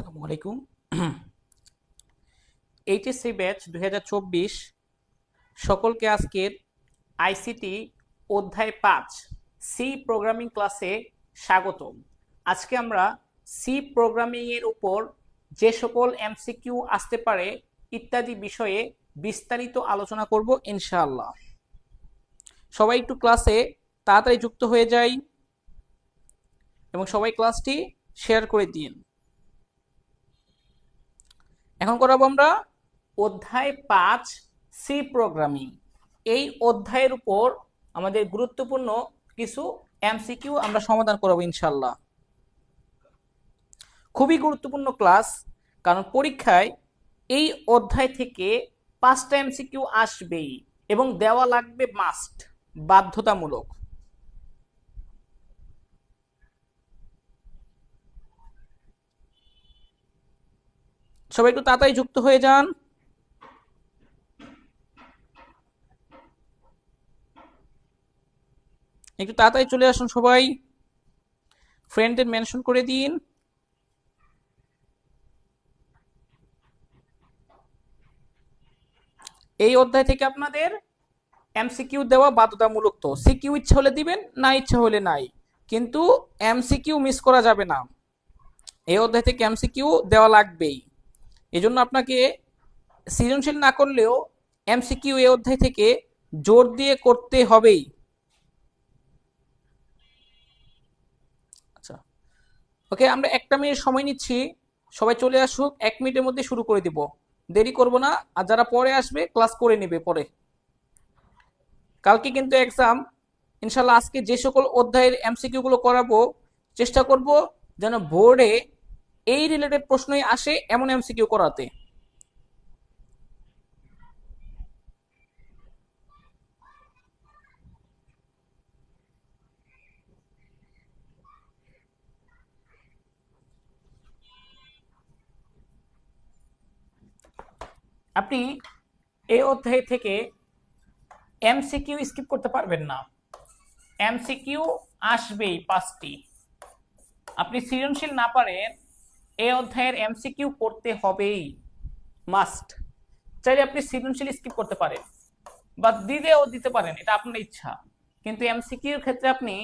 আসসালামু আলাইকুম। HSC batch 2024 সকলকে আজকের আইসিটি অধ্যায় 5 সি প্রোগ্রামিং ক্লাসে স্বাগতম। আজকে আমরা সি প্রোগ্রামিং এর উপর যে সকল এমসিকিউ আসতে পারে ইত্যাদি বিষয়ে বিস্তারিত আলোচনা করব ইনশাআল্লাহ। সবাই একটু ক্লাসে তাড়াতাড়ি যুক্ত হয়ে যাই এবং সবাই ক্লাসটি শেয়ার করে দিন। এখন করাবো আমরা অধ্যায় 5 সি প্রোগ্রামিং। এই অধ্যায়ের উপর আমাদের গুরুত্বপূর্ণ কিছু এমসিকিউ আমরা সমাধান করব ইনশাআল্লাহ। খুবই গুরুত্বপূর্ণ ক্লাস, কারণ পরীক্ষায় এই অধ্যায় থেকে 5টা এমসিকিউ আসবেই এবং দেওয়া লাগবে মাস্ট, বাধ্যতামূলক। সবাই একটু তাড়াতাড়ি যুক্ত হয়ে যান। একটু তাড়াতাড়ি চলে আসুন সবাই, ফ্রেন্ডদের মেনশন করে দিন। এই অধ্যায় থেকে আপনাদের এমসিকিউ দেওয়া বাধ্যতামূলক। তো সিকিউ ইচ্ছা হলে দিবেন, না ইচ্ছা হলে নাই, কিন্তু এমসিকিউ মিস করা যাবে না। এই অধ্যায় থেকে এমসিকিউ দেওয়া লাগবেই। এজন্য আপনাকে সৃজনশীল না করলেও এমসিকিউ এই অধ্যায় থেকে জোর দিয়ে করতে হবেই। আচ্ছা, ওকে, আমরা 1টা মিনিট সময় নিচ্ছি, সবাই চলে আসুক, 1 মিনিটের মধ্যে শুরু করে দিব, দেরি করব না। আর যারা পরে আসবে ক্লাস করে নেবে পরে। কালকে কিন্তু এক্সাম, ইনশাল্লাহ আজকে যে সকল অধ্যায়ের এমসিকিউ গুলো করাবো চেষ্টা করব যেন বোর্ডে এই রিলেটেড প্রশ্নই আসে এমন এমসিকিউ করাতে। আপনি এই অধ্যায় থেকে এমসিকিউ স্কিপ করতে পারবেন না, এমসিকিউ আসবেই 5টি। আপনি সৃজনশীল না পারেন, এই অধ্যায়ের এমসিকিউ করতে হবেই, মাস্ট। চাইলে আপনি সৃজনশীল স্কিপ করতে পারেন বা দিতেও দিতে পারেন, এটা আপনার ইচ্ছা, কিন্তু এমসিকিউর ক্ষেত্রে আপনি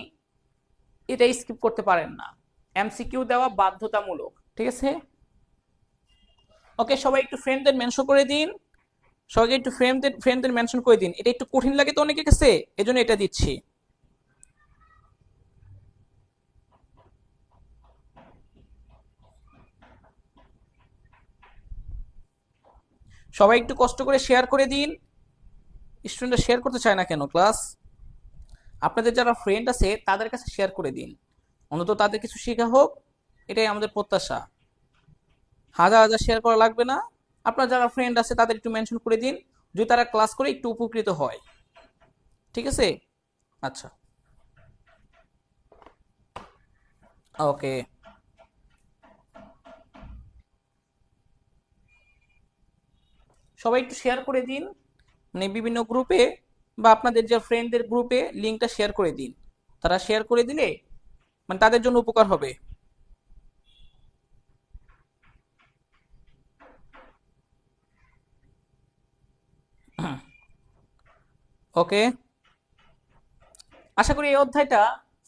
এটা স্কিপ করতে পারেন না। এমসিকিউ দেওয়া বাধ্যতামূলক, ঠিক আছে? ওকে, সবাই একটু ফ্রেন্ডদের মেনশন করে দিন। সবাইকে একটু ফ্রেন্ডদের মেনশন করে দিন। এটা একটু কঠিন লাগে তো অনেকের কাছে, এজন্য এটা দিচ্ছি। সবাই একটু কষ্ট করে শেয়ার করে দিন। স্টুডেন্টরা শেয়ার করতে চায় না কেন ক্লাস? আপনাদের যারা ফ্রেন্ড আছে তাদের কাছে শেয়ার করে দিন, অন্তত তাদের কিছু শেখা হোক, এটাই আমাদের প্রত্যাশা। হাজার হাজার শেয়ার করা লাগবে না, আপনার যারা ফ্রেন্ড আছে তাদের একটু মেনশন করে দিন, যদি তারা ক্লাস করে একটু উপকৃত হয়। ঠিক আছে? আচ্ছা, ওকে। সবাই একটু শেয়ার করে দিন, মানে বিভিন্ন গ্রুপে বা আপনাদের যে ফ্রেন্ডদের গ্রুপে লিঙ্কটা শেয়ার করে দিন। তারা শেয়ার করে দিলে মানে তাদের জন্য উপকার হবে। ওকে, আশা করি এই অধ্যায়টা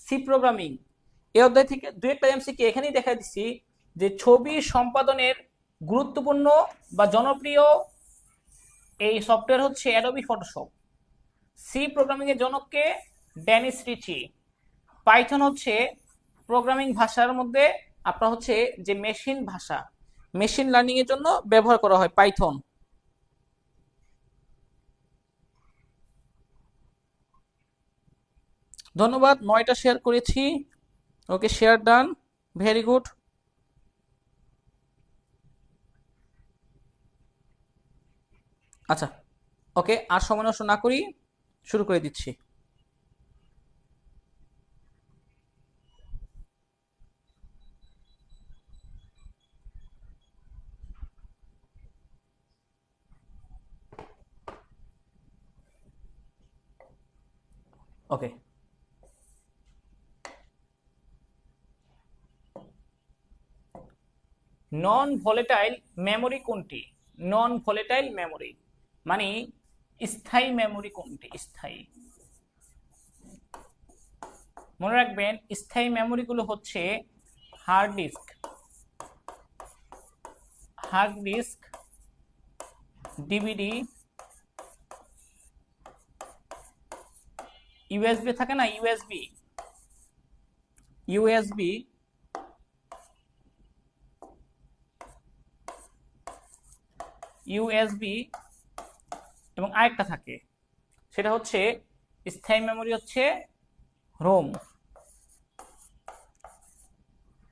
সি প্রোগ্রামিং, এই অধ্যায় থেকে 2-1টা এমসিকিউ এখানেই দেখা দিচ্ছি যে ছবি সম্পাদনের গুরুত্বপূর্ণ বা জনপ্রিয় এই সফটওয়্যার হচ্ছে অ্যাডোবি ফটোশপ। সি প্রোগ্রামিং এর জনককে ডেনিস রিচি। পাইথন হচ্ছে প্রোগ্রামিং ভাষার মধ্যে আপনার হচ্ছে যে মেশিন ভাষা, মেশিন লার্নিং এর জন্য ব্যবহার করা হয় পাইথন। ধন্যবাদ, 9টা শেয়ার করেছি। ওকে, শেয়ার ডান, ভেরি গুড। আচ্ছা, ওকে, আর সময় নষ্ট না করি, শুরু করে দিচ্ছি। ওকে, নন ভোলেটাইল মেমোরি কোনটি? নন ভোলেটাইল মেমোরি মানে স্থায়ী মেমোরি কোনটি? স্থায়ী, মনে রাখবেন স্থায়ী মেমোরিগুলো হচ্ছে হার্ড ডিস্ক, ডিভিডি, ইউএসবি থাকে না, ইউএসবি এবং আরেকটা থাকে, সেটা হচ্ছে স্থায়ী মেমোরি হচ্ছে রোম।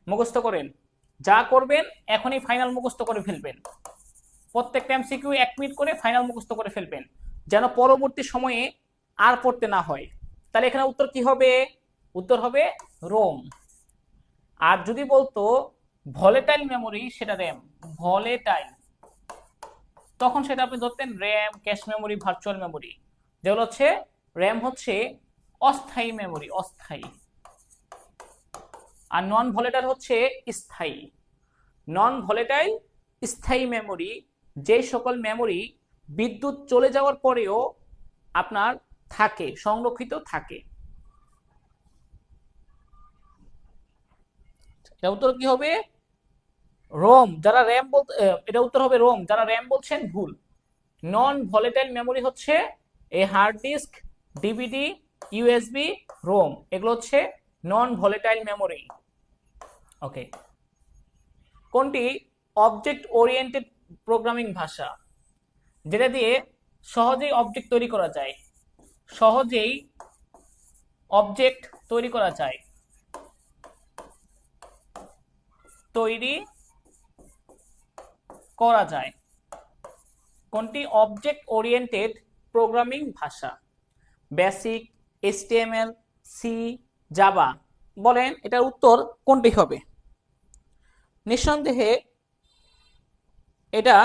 মুখস্থ করেন, যা করবেন এখনই ফাইনাল মুখস্থ করে ফেলবেন। প্রত্যেকটা এমসিকিউ 1 মিনিট করে ফাইনাল মুখস্থ করে ফেলবেন, যেন পরবর্তী সময়ে আর পড়তে না হয়। তাহলে এখানে উত্তর কি হবে? উত্তর হবে রোম। আর যদি বলতো ভলেটাইল মেমোরি, সেটা র্যাম। ভলেটাইল, তখন সেটা আপনি ধরতেন RAM, cache memory, virtual memory. যেগুলো হচ্ছে র্যাম হচ্ছে অস্থায়ী মেমোরি, অস্থায়ী। আর নন ভলেটাইল হচ্ছে স্থায়ী। নন ভলেটাইল স্থায়ী মেমোরি যে সকল মেমোরি বিদ্যুৎ চলে যাওয়ার পরেও আপনার থাকে, সংরক্ষিত থাকে। এটা উত্তর কি হবে? রোম। যারা র্যাম বলতে, এটা উত্তর হবে রোম। যারা র্যাম বলছেন ভুল। নন ভলেটাইল মেমোরি হচ্ছে এই hard disk, DVD, USB, ROM, এগুলো হচ্ছে নন ভলেটাইল মেমোরি। ওকে। কোনটি অবজেক্ট ওরিয়েন্টেড প্রোগ্রামিং ভাষা? যেটা দিয়ে সহজেই অবজেক্ট তৈরি করা যায়, সহজেই অবজেক্ট তৈরি করা যায়, তৈরি করা যায়। কোনটি অবজেক্ট ওরিয়েন্টেড প্রোগ্রামিং ভাষা? BASIC, HTML, C, Java. বলেন এটার উত্তর কোনটি হবে? নিঃসন্দেহে এটা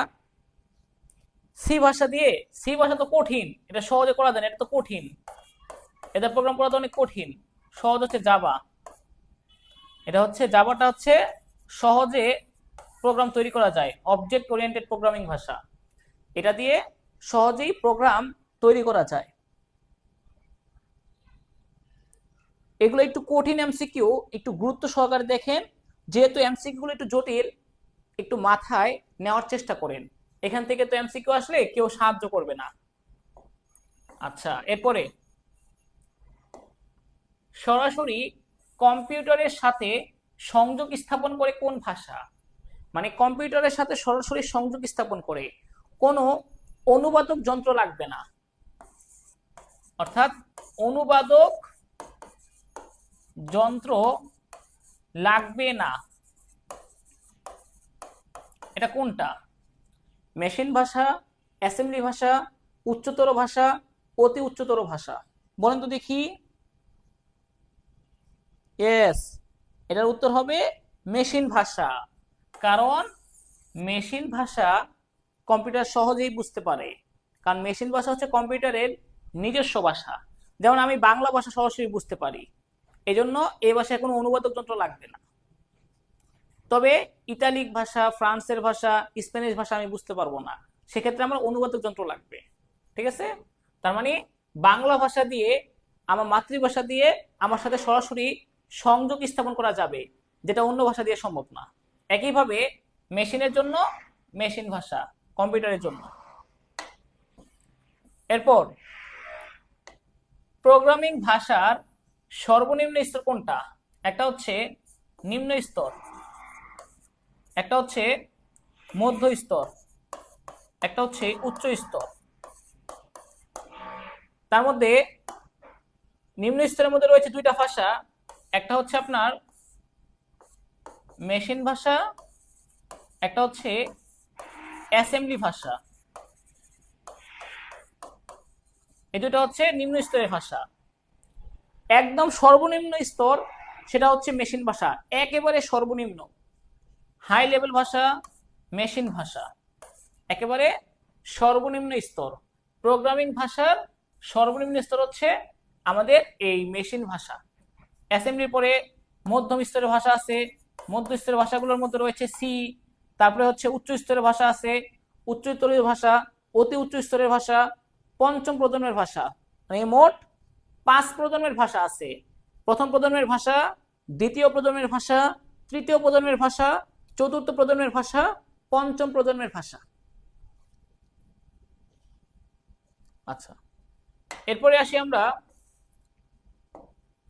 সি ভাষা দিয়ে। সি ভাষা তো কঠিন, এটা সহজে করা যায় না, এটা তো কঠিন, এটা প্রোগ্রাম করা তো অনেক কঠিন। সহজ হচ্ছে জাভা। এটা হচ্ছে জাভাটা হচ্ছে সহজে প্রোগ্রাম তৈরি করা যায়, অবজেক্ট ওরিয়েন্টেড প্রোগ্রামিং ভাষা। এটা দিয়ে সহজেই প্রোগ্রাম তৈরি করা যায়। এগুলো একটু কঠিন এমসিকিউ, একটু গুরুত্ব সহকারে দেখেন। যেহেতু এমসিকিউ গুলো একটু জটিল, একটু মাথায় নেওয়ার চেষ্টা করেন। এখান থেকে তো এমসিকিউ আসলে কেউ সাহায্য করবে না। আচ্ছা, এরপরে সরাসরি কম্পিউটারের সাথে সংযোগ স্থাপন করে কোন ভাষা? মানে কম্পিউটারের সাথে সরাসরি সংযোগ স্থাপন করে, কোনো অনুবাদক যন্ত্র লাগবে না, অর্থাৎ অনুবাদক যন্ত্র লাগবে না। এটা কোনটা? মেশিন ভাষা, অ্যাসেম্বলি ভাষা, উচ্চতর ভাষা, অতি উচ্চতর ভাষা। বলেন তো দেখি। ইয়েস, এটার উত্তর হবে মেশিন ভাষা। কারণ মেশিন ভাষা কম্পিউটার সহজেই বুঝতে পারে, কারণ মেশিন ভাষা হচ্ছে কম্পিউটারের নিজস্ব ভাষা। যেমন আমি বাংলা ভাষা সরাসরি বুঝতে পারি, এজন্য এই ভাষায় কোনো অনুবাদক যন্ত্র লাগবে না। তবে ইতালিক ভাষা, ফ্রান্সের ভাষা, স্প্যানিশ ভাষা আমি বুঝতে পারবো না, সেক্ষেত্রে আমার অনুবাদক যন্ত্র লাগবে। ঠিক আছে? তার মানে বাংলা ভাষা দিয়ে, আমার মাতৃভাষা দিয়ে আমার সাথে সরাসরি সংযোগ স্থাপন করা যাবে, যেটা অন্য ভাষা দিয়ে সম্ভব না। একইভাবে মেশিনের জন্য মেশিন ভাষা, কম্পিউটারের জন্য। এরপর প্রোগ্রামিং ভাষার সর্বনিম্ন স্তর কোনটা? একটা হচ্ছে নিম্ন স্তর, একটা হচ্ছে মধ্য স্তর, একটা হচ্ছে উচ্চ স্তর। তার মধ্যে নিম্ন স্তরের মধ্যে রয়েছে দুইটা ভাষা, একটা হচ্ছে আপনার মেশিন ভাষা, একটা হচ্ছে অ্যাসেম্বলি ভাষা। এই দুটো হচ্ছে নিম্ন স্তরের ভাষা। একদম সর্বনিম্ন স্তর সেটা হচ্ছে মেশিন ভাষা, একেবারে সর্বনিম্ন। হাই লেভেল ভাষা মেশিন ভাষা, একেবারে সর্বনিম্ন স্তর। প্রোগ্রামিং ভাষার সর্বনিম্ন স্তর হচ্ছে আমাদের এই মেশিন ভাষা। অ্যাসেম্বলির পরে মধ্যম স্তরের ভাষা আছে, মধ্য স্তরের ভাষাগুলোর মধ্যে রয়েছে সি, তারপরে হচ্ছে উচ্চ স্তরের ভাষা আছে, উচ্চ স্তরের ভাষা, অতি উচ্চ স্তরের ভাষা, পঞ্চম প্রজন্মের ভাষা। মানে মোট 5 প্রজন্মের ভাষা আছে। প্রথম প্রজন্মের ভাষা, দ্বিতীয় প্রজন্মের ভাষা, তৃতীয় প্রজন্মের ভাষা, চতুর্থ প্রজন্মের ভাষা, পঞ্চম প্রজন্মের ভাষা। আচ্ছা, এরপরে আসি আমরা,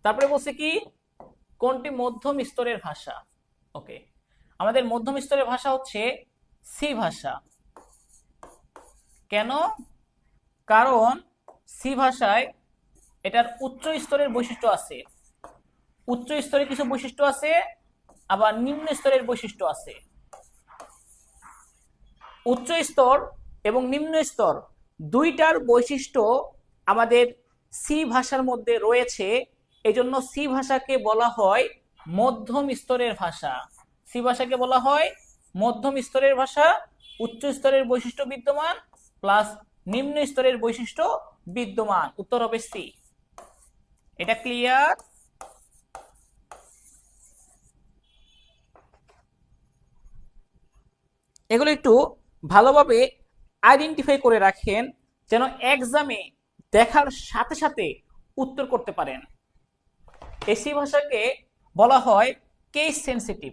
তারপরে বলছে কি কোনটি মধ্যম স্তরের ভাষা। ওকে, আমাদের মধ্যম স্তরের ভাষা হচ্ছে সি ভাষা। কেন? কারণ সি ভাষায় এটার উচ্চ স্তরের বৈশিষ্ট্য আছে, উচ্চ স্তরের কিছু বৈশিষ্ট্য আছে, আবার নিম্ন স্তরের বৈশিষ্ট্য আছে। উচ্চ স্তর এবং নিম্ন স্তর দুইটার বৈশিষ্ট্য আমাদের সি ভাষার মধ্যে রয়েছে, এজন্য সি ভাষাকে বলা হয় মধ্যম স্তরের ভাষা। সি ভাষাকে বলা হয় মধ্যম স্তরের ভাষা, উচ্চ স্তরের বৈশিষ্ট্য বিদ্যমান প্লাস নিম্ন স্তরের বৈশিষ্ট্য বিদ্যমান। উত্তর হবে সি। এটা ক্লিয়ার? এগুলো একটু ভালোভাবে আইডেন্টিফাই করে রাখেন, যেন এক্সামে দেখার সাথে সাথে উত্তর করতে পারেন। এসি ভাষাকে বলা হয় কেস সেনসিটিভ।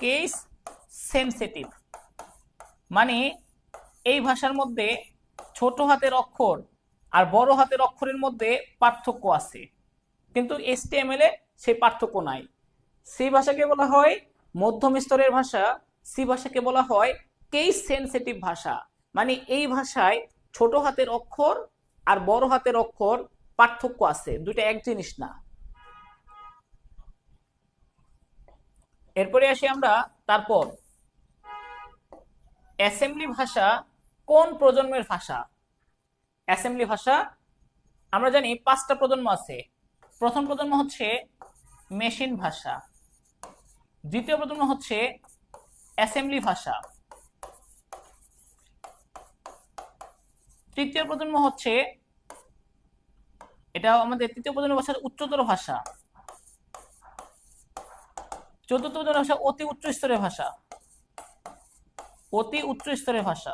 কেস সেনসিটিভ মানে এই ভাষার মধ্যে ছোট হাতের অক্ষর আর বড় হাতের অক্ষরের মধ্যে পার্থক্য আছে, কিন্তু HTML এ সেই পার্থক্য নাই। সি ভাষাকে বলা হয় মধ্যম স্তরের ভাষা, সি ভাষাকে বলা হয় কেস সেনসিটিভ ভাষা। মানে এই ভাষায় ছোট হাতের অক্ষর আর বড় হাতের অক্ষর পার্থক্য আছে, দুইটা এক জিনিস না। এরপরে আসি আমরা, তারপর অ্যাসেম্বলি ভাষা কোন প্রজন্মের ভাষা? অ্যাসেম্বলি ভাষা আমরা জানি 5টা প্রজন্ম আছে। প্রথম প্রজন্ম হচ্ছে মেশিন ভাষা, দ্বিতীয় প্রজন্ম হচ্ছে অ্যাসেম্বলি ভাষা, তৃতীয় প্রজন্ম হচ্ছে, এটা আমাদের তৃতীয় প্রজন্মের ভাষার উচ্চতর ভাষা, চতুর্থ প্রজন্মের ভাষা অতি উচ্চ স্তরের ভাষা, অতি উচ্চ স্তরের ভাষা।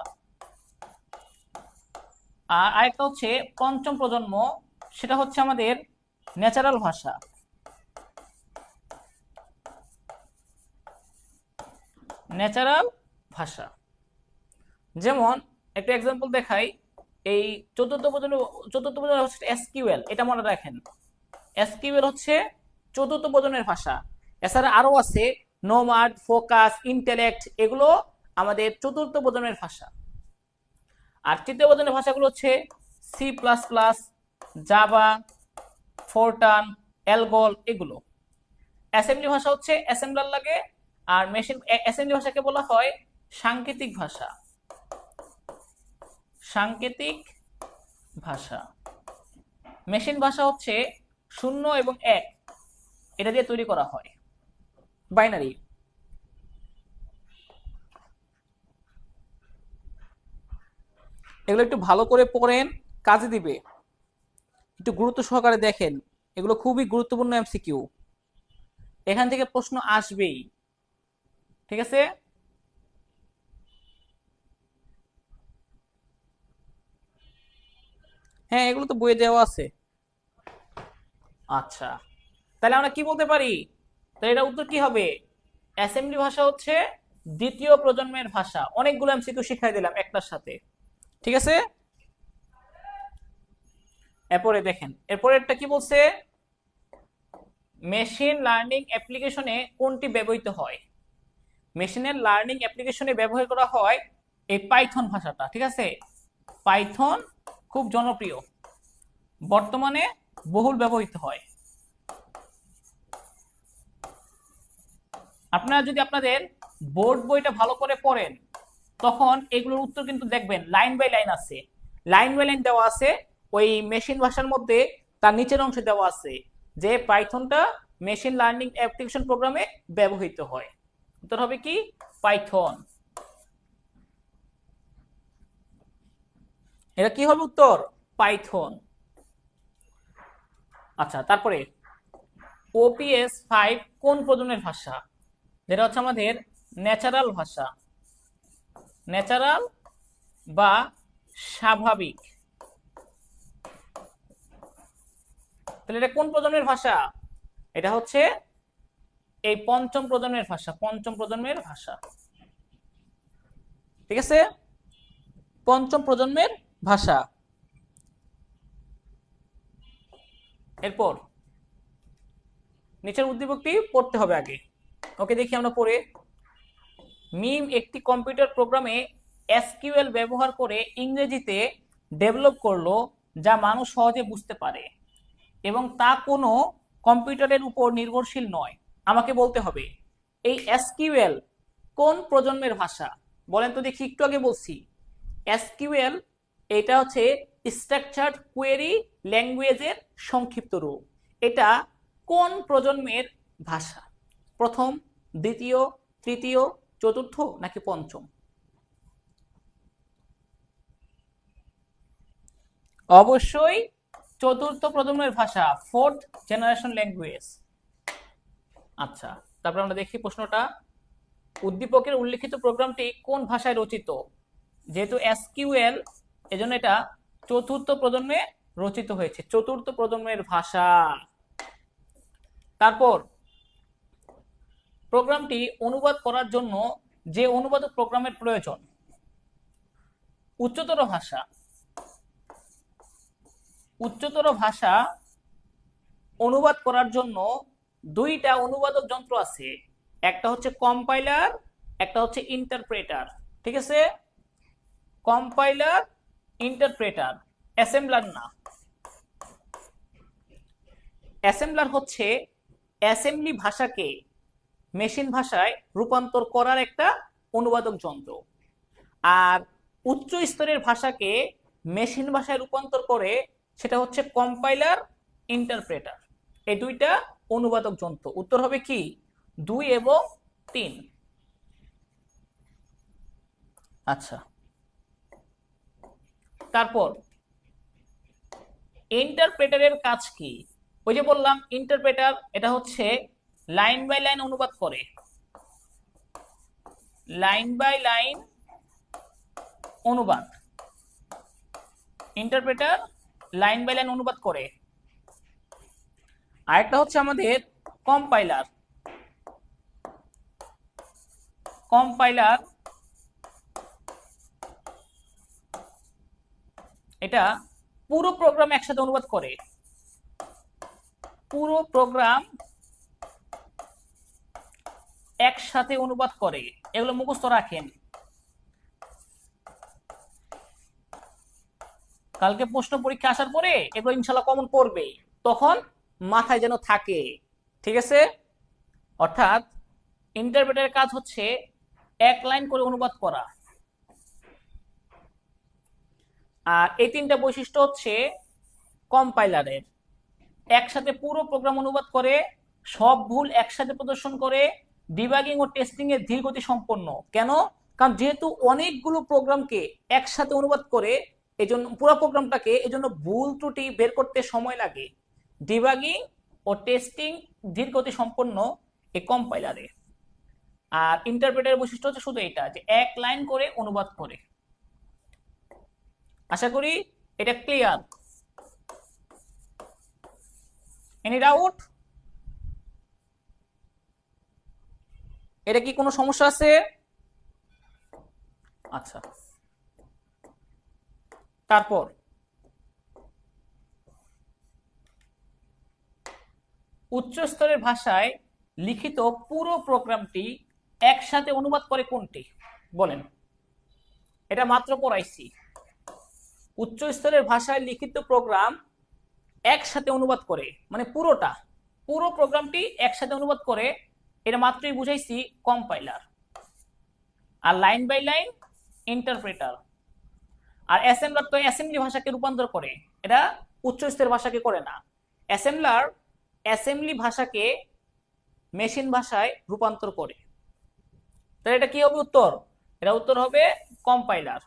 আর আরেকটা হচ্ছে পঞ্চম প্রজন্ম, সেটা হচ্ছে আমাদের ন্যাচারাল ভাষা। ন্যাচারাল ভাষা যেমন একটা এক্সাম্পল দেখাই, এই চতুর্থ প্রজন্ম হচ্ছে এসকিউএল, এটা মনে রাখেন। এসকিউএল হচ্ছে চতুর্থ প্রজন্মের ভাষা। এছাড়া আরো আছে নোমাড, ফোকাস, ইন্টেলেক্ট, এগুলো আমাদের চতুর্থ প্রজন্মের ভাষা। আর তৃতীয় প্রজন্মের ভাষাগুলো হচ্ছে C plus plus, Java, Fortran, ALGOL, এগুলো। অ্যাসেম্বলি ভাষা হচ্ছে অ্যাসেম্বলার লাগে, আর মেশিন অ্যাসেম্বলি ভাষাকে বলা হয় সাংকেতিক ভাষা। সাংকেতিক ভাষা। মেশিন ভাষা হচ্ছে 0 এবং 1 এটা দিয়ে তৈরি করা হয়, বাইনারি। এগুলো একটু ভালো করে পড়েন, কাজে দিবে। একটু গুরুত্ব সহকারে দেখেন, এগুলো খুবই গুরুত্বপূর্ণ এমসিকিউ, এখান থেকে প্রশ্ন আসবেই। ঠিক আছে? হ্যাঁ, এগুলো তো বইয়ে দেওয়া আছে। আচ্ছা, তাহলে আমরা কি বলতে পারি? তাহলে এটা উত্তর কি হবে? অ্যাসেম্বলি ভাষা হচ্ছে দ্বিতীয় প্রজন্মের ভাষা। অনেকগুলো এমসিকিউ শিখাই দিলাম একটার সাথে। ঠিক আছে? এরপরে দেখেন, এরপরেরটা কি বলছে? মেশিন লার্নিং অ্যাপ্লিকেশনে কোনটি ব্যবহৃত হয়? মেশিনের লার্নিং অ্যাপ্লিকেশনে ব্যবহার করা হয় এই পাইথন ভাষাটা। ঠিক আছে? পাইথন খুব জনপ্রিয়, বর্তমানে বহুল ব্যবহৃত হয়। আপনারা যদি আপনাদের বোর্ড বইটা ভালো করে পড়েন, তখন এগুলোর উত্তর কিন্তু দেখবেন লাইন বাই লাইন আছে, লাইন বাই লাইন দেওয়া আছে। ওই মেশিন ভাষার মধ্যে তার নিচের অংশে দেওয়া আছে যে পাইথনটা মেশিন লার্নিং অ্যাপ্লিকেশন প্রোগ্রামে ব্যবহৃত হয়। উত্তর হবে কি? পাইথন। এটা কি হবে উত্তর? পাইথন। আচ্ছা, তারপরে OPS 5 কোন প্রজন্মের ভাষা? যেটা হচ্ছে আমাদের ন্যাচারাল ভাষা, ন্যাচারাল বা স্বাভাবিক। তাহলে এটা কোন প্রজন্মের ভাষা? এটা হচ্ছে এই পঞ্চম প্রজন্মের ভাষা, পঞ্চম প্রজন্মের ভাষা। ঠিক আছে, পঞ্চম প্রজন্মের ভাষা। এরপর নিচের উদ্দীপকটি পড়তে হবে আগে। ওকে, দেখি আমরা পড়ে। মিম একটি কম্পিউটার প্রোগ্রামে এসকিউএল ব্যবহার করে ইংরেজিতে ডেভেলপ করলো যা মানুষ সহজে বুঝতে পারে এবং তা কোনো কম্পিউটারের উপর নির্ভরশীল নয়। আমাকে বলতে হবে এই এসকিউএল কোন প্রজন্মের ভাষা? বলেন তো দেখি, একটু আগে বলছি এসকিউএল এটা হচ্ছে স্ট্রাকচার্ড কোয়েরি ল্যাঙ্গুয়েজের সংক্ষিপ্ত রূপ। এটা কোন প্রজন্মের ভাষা? প্রথম, দ্বিতীয়, তৃতীয়, চতুর্থ নাকি পঞ্চম? অবশ্যই চতুর্থ প্রজন্মের ভাষা, ফোর্থ জেনারেশন ল্যাঙ্গুয়েজ। আচ্ছা, তারপর আমরা দেখি প্রশ্নটা। উদ্দীপকের উল্লেখিত প্রোগ্রামটি কোন ভাষায় রচিত? যেহেতু এসকিউএল, এজন্য এটা চতুর্থ প্রজন্মে রচিত হয়েছে, চতুর্থ প্রজন্মের ভাষা। তারপর প্রোগ্রামটি অনুবাদ করার জন্য যে অনুবাদক প্রোগ্রামের প্রয়োজন? উচ্চতর ভাষা, উচ্চতর ভাষা অনুবাদ করার জন্য দুইটা অনুবাদক যন্ত্র আছে, একটা হচ্ছে কম্পাইলার, একটা হচ্ছে ইন্টারপ্রেটার। ঠিক আছে, কম্পাইলার, ইন্টারপ্রেটার, অ্যাসেম্বলার না। অ্যাসেম্বলার হচ্ছে অ্যাসেম্বলি ভাষাকে মেশিন ভাষায় রূপান্তর করার একটা অনুবাদক যন্ত্র, আর উচ্চ স্তরের ভাষাকে মেশিন ভাষায় রূপান্তর করে সেটা হচ্ছে কম্পাইলার, ইন্টারপ্রেটার। এই দুইটা অনুবাদক যন্ত্র। উত্তর হবে কি 2 এবং 3। আচ্ছা, তারপর ইন্টারপ্রেটারের কাজ কি? ওই যে বললাম ইন্টারপ্রেটার এটা হচ্ছে লাইন বাই লাইন অনুবাদ করে, লাইন বাই লাইন অনুবাদ। ইন্টারপ্রেটার লাইন বাই লাইন অনুবাদ করে। আরেকটা হচ্ছে আমাদের কম্পাইলার। কম্পাইলার এটা পুরো প্রোগ্রাম একসাথে অনুবাদ করে, পুরো প্রোগ্রাম একসাথে অনুবাদ করে। এগুলো মুখস্থ রাখেন, কালকে প্রশ্ন পরীক্ষা আসার পরে এগুলো ইনশাল্লাহ কমন পড়বে, তখন মাথায় যেন থাকে। ঠিক আছে, অর্থাৎ ইন্টারপ্রেটারের কাজ হচ্ছে এক লাইন করে অনুবাদ করা। আর এই তিনটা বৈশিষ্ট্য হচ্ছে কম্পাইলারের, একসাথে পুরো প্রোগ্রাম অনুবাদ করে, সব ভুল একসাথে প্রদর্শন করে, ডিবাগিং ও টেস্টিং এর ধীর গতি সম্পন্ন। কেন? কারণ যেহেতু অনেকগুলো প্রোগ্রামকে একসাথে অনুবাদ করে, এজন্য পুরো প্রোগ্রামটাকে এজন্য ভুল ত্রুটি বের করতে সময় লাগে। ডিবাগিং ও টেস্টিং ধীর গতি সম্পন্ন এই কম্পাইলারে। আর ইন্টারপ্রেটারের বৈশিষ্ট্য হচ্ছে শুধু এটা যে এক লাইন করে অনুবাদ করে। আশা করি এটা ক্লিয়ার। Any doubt? এটা কি কোনো সমস্যা আছে? আচ্ছা, তারপর উচ্চ স্তরের ভাষায় লিখিত পুরো প্রোগ্রামটি একসাথে অনুবাদ করে কোনটি? বলেন, এটা মাত্র পড়াইছি। উচ্চ স্তরের ভাষায় লিখিত প্রোগ্রাম একসাথে অনুবাদ করে মানে পুরোটা, পুরো প্রোগ্রামটি একসাথে অনুবাদ করে, এটা মাত্রই বুঝাইছি কম্পাইলার। আর লাইন বাই লাইন ইন্টারপ্রেটার। আর অ্যাসেম্বলার তো অ্যাসেম্বলি ভাষাকে রূপান্তর করে, এটা উচ্চ স্তরের ভাষাকে করে না। অ্যাসেম্বলার অ্যাসেম্বলি ভাষাকে মেশিন ভাষায় রূপান্তর করে। তাহলে এটা কি হবে উত্তর? এটা উত্তর হবে কম্পাইলার।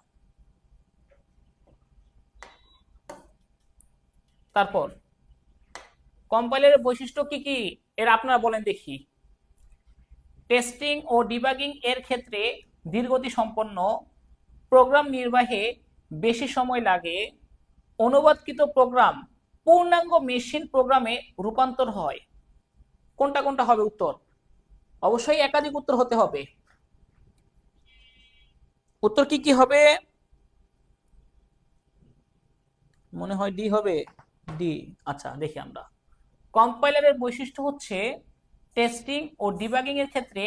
তারপর কম্পাইলারের বৈশিষ্ট্য কি কি এর আপনারা বলেন দেখি। টেস্টিং ও ডিবাগিং এর ক্ষেত্রে ধীরগতি সম্পন্ন, প্রোগ্রাম নির্বাহে বেশি সময় লাগে, অনুবাদকৃত প্রোগ্রাম পূর্ণাঙ্গ মেশিন প্রোগ্রামে রূপান্তর হয়। কোনটা কোনটা হবে উত্তর? অবশ্যই একাধিক উত্তর হতে হবে। উত্তর কি কি হবে? মনে হয় ডি হবে। ডি। আচ্ছা, দেখি আমরা। কম্পাইলারের বৈশিষ্ট্য হচ্ছে টেস্টিং ও ডিবাগিং এর ক্ষেত্রে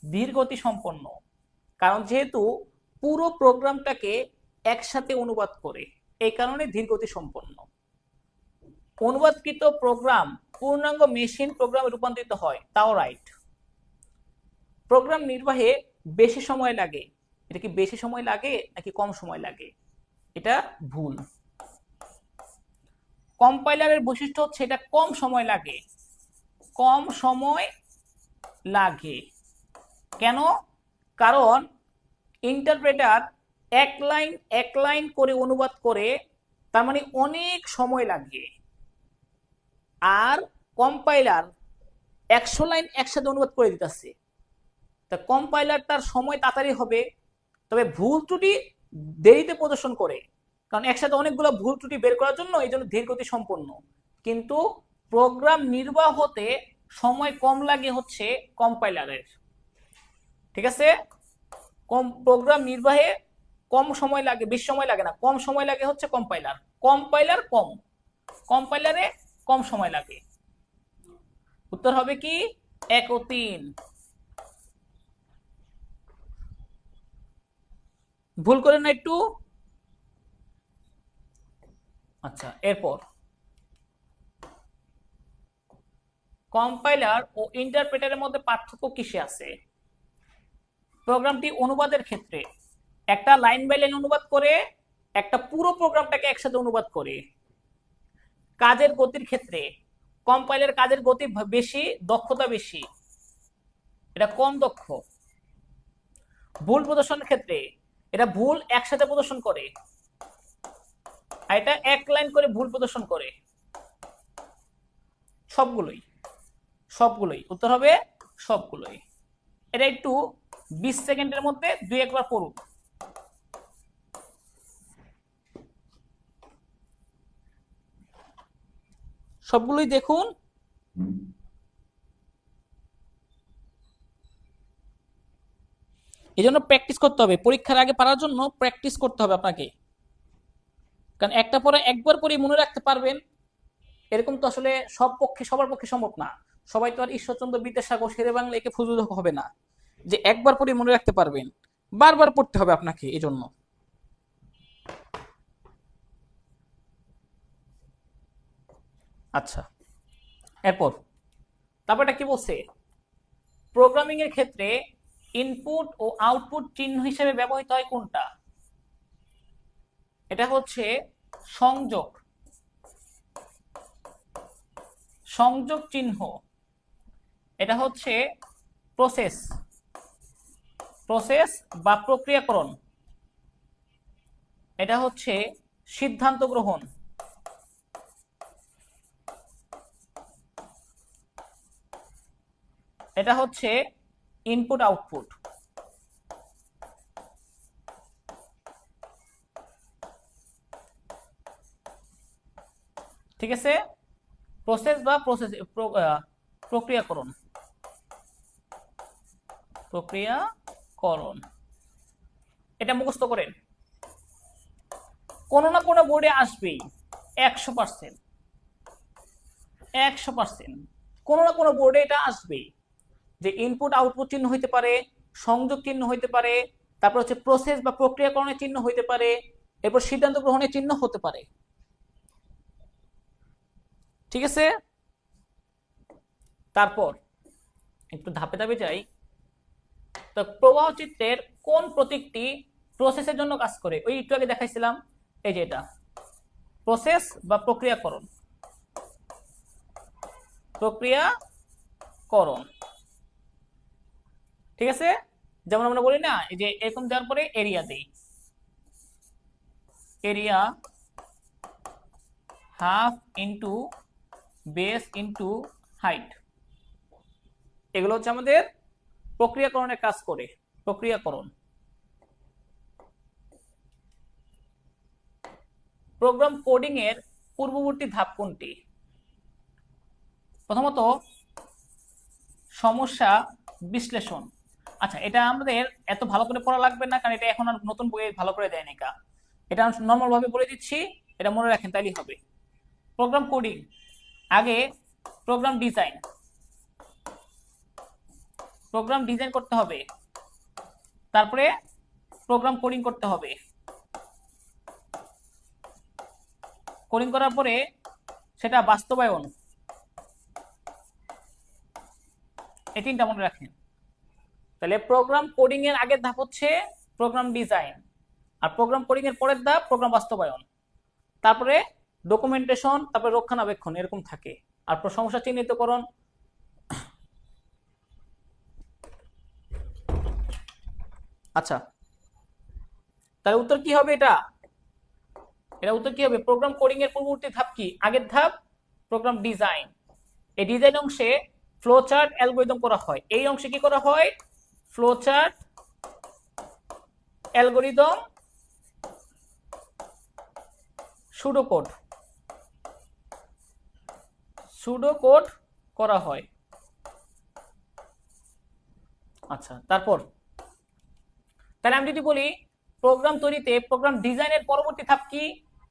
ধীরগতি সম্পন্ন, কারণ যেহেতু পুরো প্রোগ্রামটাকে একসাথে অনুবাদ করে, এই কারণে ধীরগতি সম্পন্ন। অনুবাদকৃত প্রোগ্রাম পূর্ণাঙ্গ মেশিন প্রোগ্রামে রূপান্তরিত হয়, তাও রাইট। প্রোগ্রাম নির্বাহে বেশি সময় লাগে, এটা কি বেশি সময় লাগে নাকি কম সময় লাগে? এটা ভুল। কম্পাইলারের বৈশিষ্ট্য হচ্ছে এটা কম সময় লাগে, কম সময় লাগে। কেন? কারণ ইন্টারপ্রেটার এক লাইন করে অনুবাদ করে, তার মানে অনেক সময় লাগে। আর কম্পাইলার 100 লাইন একসাথে অনুবাদ করে দিতেছে, তা কম্পাইলার তার সময় তাড়াতাড়ি হবে, তবে ভুল ত্রুটি দেরিতে প্রদর্শন করে, কারণ একসাথে অনেকগুলো ভুল ত্রুটি বের করার জন্য এই জন্য ধীরগতি সম্পন্ন। কিন্তু প্রোগ্রাম নির্বাহ হতে সময় কম লাগে হচ্ছে কম্পাইলারের। ঠিক আছে? প্রোগ্রাম নির্বাহে কম সময় লাগে, বেশি সময় লাগে না, কম সময় লাগে হচ্ছে কম্পাইলার। কম্পাইলারে কম সময় লাগে। উত্তর হবে কি 1 ও 3। ভুল করেন না একটু। আচ্ছা, এরপর কম্পাইলার ও ইন্টারপ্রেটারের মধ্যে পার্থক্য কিসে আছে? প্রোগ্রামটি অনুবাদের ক্ষেত্রে একটা লাইন বাই লাইন অনুবাদ করে, একটা পুরো প্রোগ্রামটাকে একসাথে অনুবাদ করে। কাজের গতির ক্ষেত্রে কম্পাইলার কাজের গতি বেশি, দক্ষতা বেশি, এটা কম দক্ষ। ভুল প্রদর্শনের ক্ষেত্রে এটা ভুল একসাথে প্রদর্শন করে, আর এটা এক লাইন করে ভুল প্রদর্শন করে। সবগুলোই উত্তর হবে সবগুলোই। এটা একটু 20 সেকেন্ডের মধ্যে 2-1 বার পড়ুন। সবগুলোই দেখুন। এই জন্য প্র্যাকটিস করতে হবে, পরীক্ষার আগে পারার জন্য প্র্যাকটিস করতে হবে আপনাকে, কারণ একটা পরে একবার করে মনে রাখতে পারবেন এরকম তো আসলে সবার পক্ষে সম্ভব না। সবাই তো আর ঈশ্বরচন্দ্র বিদ্যাসাগর, শেরে বাংলা একে ফজলুল হক হবে না যে একবার পরে মনে রাখতে পারবেন, বারবার পড়তে হবে আপনাকে। এই জন্য আচ্ছা, তারপর কি বলছে? প্রোগ্রামিং এর ক্ষেত্রে ইনপুট ও আউটপুট চিহ্ন হিসেবে ব্যবহৃত হয় কোনটা? এটা হচ্ছে সংযোগ চিহ্ন। এটা হচ্ছে প্রসেস বা প্রক্রিয়াকরণ। এটা হচ্ছে সিদ্ধান্ত গ্রহণ। এটা হচ্ছে ইনপুট আউটপুট। ঠিক আছে? প্রসেস বা প্রক্রিয়াকরণ। এটা মুখস্থ করেন, কোনো না কোনো বোর্ডে আসবেই 100%। কোনো না কোনো বোর্ডে এটা আসবেই যে ইনপুট আউটপুট চিহ্ন হইতে পারে, সংযোগ চিহ্ন হইতে পারে, তারপর হচ্ছে প্রসেস বা প্রক্রিয়াকরণের চিহ্ন হইতে পারে, এরপর সিদ্ধান্ত গ্রহণের চিহ্ন হতে পারে। ঠিক আছে? তারপর একটু ধাপে ধাপে যাই। তো প্রবাহ চিত্রের কোন প্রতীকটি প্রসেসের জন্য কাজ করে? ওই একটু আগে দেখাইছিলাম, এই যে এটা প্রসেস বা প্রক্রিয়াকরণ। ঠিক আছে? যেমন আমরা বলি না, এই যে এরকম দেওয়ার পরে এরিয়া দেই, area half into base into height, এগুলো হচ্ছে আমাদের প্রক্রিয়াকরণের কাজ করে। প্রক্রিয়াকরণ। প্রোগ্রাম কোডিং এর পূর্ববর্তী ধাপ কোনটি? প্রথমত সমস্যা বিশ্লেষণ। আচ্ছা, এটা আমাদের এত ভালো করে পড়া লাগবে না, কারণ এটা এখন আর নতুন বইয়ে ভালো করে দেয়নি কা। এটা নর্মাল ভাবে বলে দিচ্ছি, এটা মনে রাখেন তাইলেই হবে। প্রোগ্রাম কোডিং, আগে প্রোগ্রাম ডিজাইন। প্রোগ্রাম ডিজাইন করতে হবে, তারপরে প্রোগ্রাম কোডিং করতে হবে। কোডিং করার পরে সেটা বাস্তবায়ন। এই তিনটা মনে রাখেন। তাহলে প্রোগ্রাম কোডিং এর আগের ধাপ হচ্ছে প্রোগ্রাম ডিজাইন, আর প্রোগ্রাম কোডিং এর পরের ধাপ প্রোগ্রাম বাস্তবায়ন, তারপরে ডকুমেন্টেশন, তারপরে রক্ষণাবেক্ষণ, এরকম থাকে। আর সমস্যা চিহ্নিতকরণ। আচ্ছা, তাহলে উত্তর কি হবে? এটা উত্তর কি হবে? প্রোগ্রাম কোডিং এর পূর্ববর্তী ধাপ কি? আগের ধাপ প্রোগ্রাম ডিজাইন। এই ডিজাইন অংশে ফ্লোচার্ট অ্যালগরিদম করা হয়। এই অংশে কি করা হয়? ফ্লোচার্ট অ্যালগরিদম, সুডোকোড করা হয়। আচ্ছা, তারপর তাহলে আমি যদি বলি প্রোগ্রাম তৈরিতে প্রোগ্রাম ডিজাইনের পরবর্তী ধাপ কি?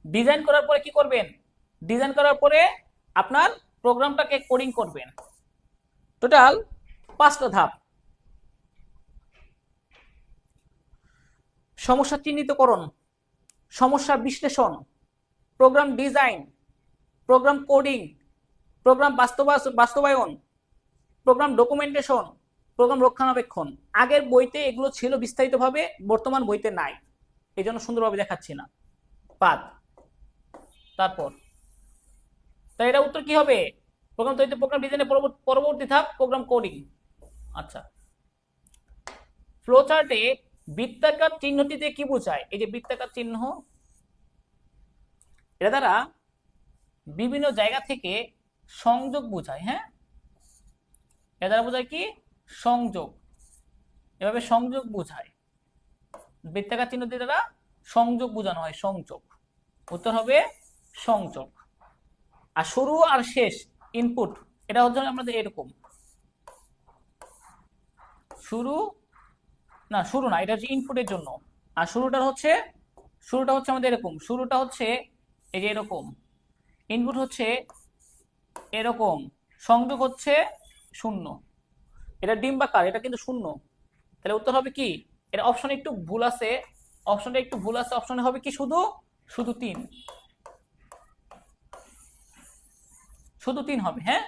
ডিজাইন করার পরে কি করবেন? ডিজাইন করার পরে আপনার প্রোগ্রামটাকে কোডিং করবেন। টোটাল 5টা ধাপ। সমস্যা চিহ্নিতকরণ, সমস্যা বিশ্লেষণ, program design, program coding, program বাস্তবায়ন, প্রোগ্রাম ডকুমেন্টেশন, প্রোগ্রাম রক্ষণাবেক্ষণ। আগের বইতে এগুলো ছিল বিস্তারিতভাবে, বর্তমান বইতে নাই, এই জন্য সুন্দরভাবে দেখাচ্ছি না। পাদ। তারপর তাই এটা উত্তর কি হবে? প্রোগ্রাম তৈরিতে প্রোগ্রাম ডিজাইনের পরবর্তী ধাপ প্রোগ্রাম কোডিং। আচ্ছা, ফ্লোচার্টে বৃত্তাকার চিহ্নটিতে কি বোঝায়? এই যে বৃত্তাকার চিহ্ন, এটা দ্বারা বিভিন্ন জায়গা থেকে সংযোগ বোঝায়। হ্যাঁ, এটা দ্বারা বোঝায় কি? সংযোগ। এভাবে সংযোগ বোঝায়। বৃত্তাকার চিহ্নটি দ্বারা সংযোগ বোঝানো হয়, সংযোগ। উত্তর হবে সংযোগ। আর শুরু আর শেষ ইনপুট, এটা হচ্ছে আমাদের এরকম। শুরু না, এটা হচ্ছে ইনপুটের জন্য। আর শুরুটা হচ্ছে আমাদের এরকম। শুরুটা হচ্ছে এই যে এরকম, ইনপুট হচ্ছে এরকম, সংযোগ হচ্ছে 0। এটা ডিম্বাকার, এটা কিন্তু 0। তাহলে উত্তর হবে কি? এর অপশনে একটু ভুল আছে, অপশনে হবে কি? শুধু 3, শুধু 3 হবে। হ্যাঁ,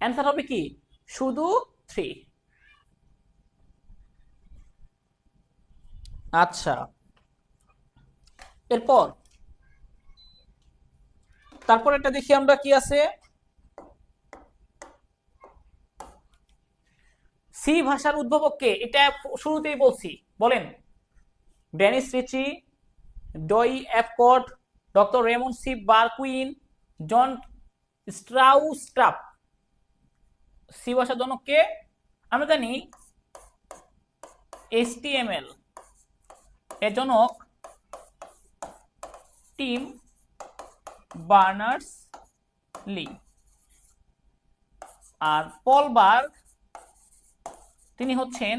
অ্যান্সার হবে কি? শুধু 3। আচ্ছা, তারপর এটা দেখি আমরা কি আছে। সি ভাষার উদ্ভাবক কে? এটা শুরুতেই বলছি, বলেন। ডেনিস রিচি, ডই এফকট, doctor Ramon C Barquin, John Stroustrup. C ভাষার জনক কে? আমরা জানি HTML এর জনক টিম বার্নার্স লি। আর পল বার্গ, তিনি হচ্ছেন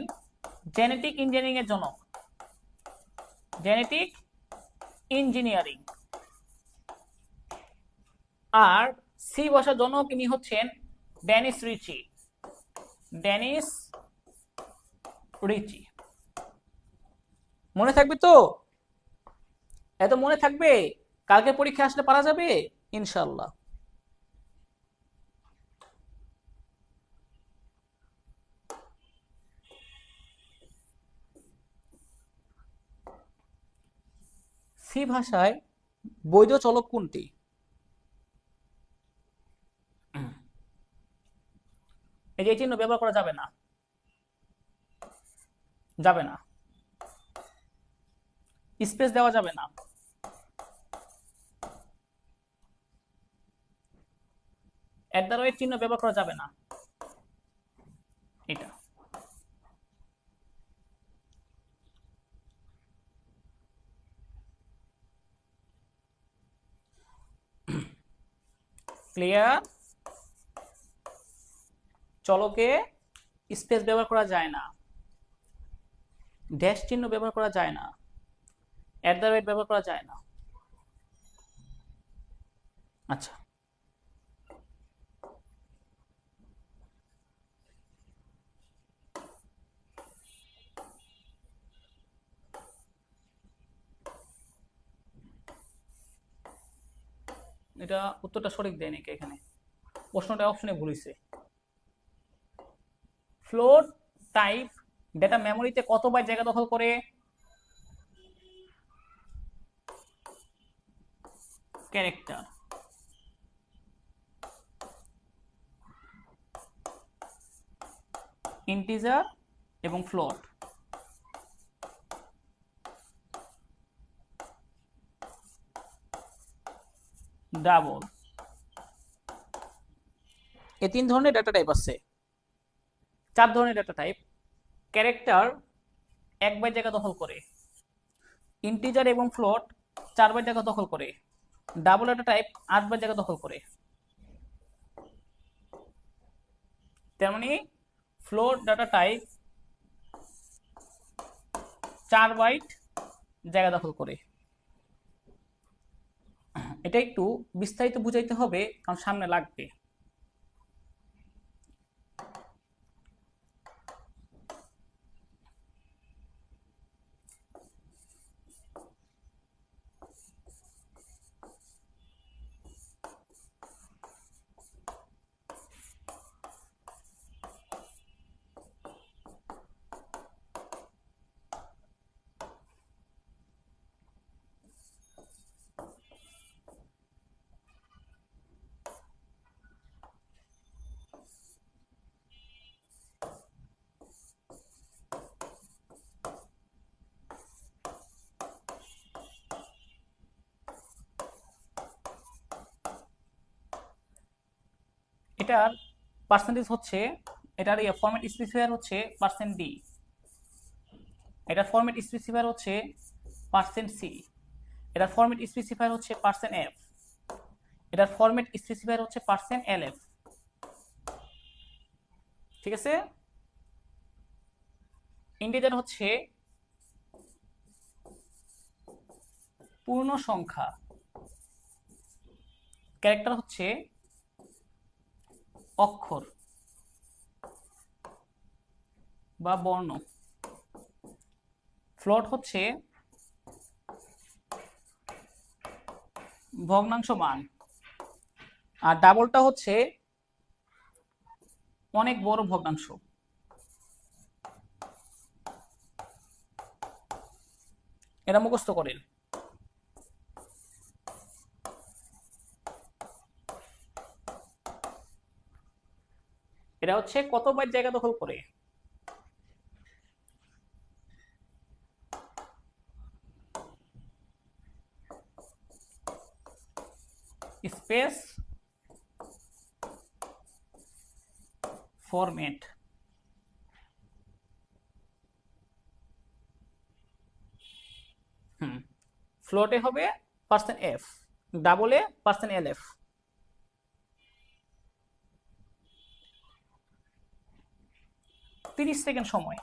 জেনেটিক ইঞ্জিনিয়ারিং এর জনক। Genetic engineering. আর সি ভাষার জনক ইনি হচ্ছেন ডেনিস রিচি। মনে থাকবে তো? এত মনে থাকবে? কালকে পরীক্ষা আসলে পারা যাবে ইনশাল্লাহ। সি ভাষায় বৈধ চলক কোনটি? এই যে চিহ্ন ব্যবহার করা যাবে না, স্পেস দেওয়া যাবে না। @ চিহ্ন ব্যবহার করা যাবে না। এটা ক্লিয়ার? চলকে স্পেস ব্যবহার করা যায় না, ড্যাশ চিহ্ন ব্যবহার করা যায় না, অ্যাট দ্য রেট ব্যবহার করা যায় না। আচ্ছা, এটা উত্তরটা সঠিক দেয় নাকি? এখানে প্রশ্নটা অপশনে ভুল হইছে। ফ্লোট টাইপ ডেটা মেমোরিতে কত বাইট জায়গা দখল করে? ক্যারেক্টার। ইন্টিজার এবং ফ্লোট। ডাবল। এই তিন ধরনের ডেটা টাইপ আছে, চার ধরনের ডেটা টাইপ। ক্যারেক্টার 1 বাইট জায়গা দখল করে, ইন্টিজার এবং ফ্লোট 4 বাইট জায়গা দখল করে, ডাবল ডেটা টাইপ 8 বাইট জায়গা দখল করে। তেমনি ফ্লোট ডাটা টাইপ 4 বাইট জায়গা দখল করে। এটা একটু বিস্তারিত বুঝাইতে হবে, কারণ সামনে লাগবে। এটার পার্সেন্টেজ হচ্ছে, এটার ফরম্যাট স্পেসিফায়ার হচ্ছে %d, এটার ফরম্যাট স্পেসিফায়ার হচ্ছে %c, এটার ফরম্যাট স্পেসিফায়ার হচ্ছে %f, এটার ফরম্যাট স্পেসিফায়ার হচ্ছে %lf। ঠিক আছে? ইন্টিজার হচ্ছে পূর্ণ সংখ্যা, ক্যারেক্টার হচ্ছে অক্ষর বা বর্ণ, ফ্লোট হচ্ছে ভগ্নাংশ মান, আর ডাবলটা হচ্ছে অনেক বড় ভগ্নাংশ। এটা মুখস্থ করেন। এটা হচ্ছে কত বাইট জায়গা দখল করে। Space format. ফ্লোটে হবে %f, ডাবলে %lf। 30 সেকেন্ড সময়।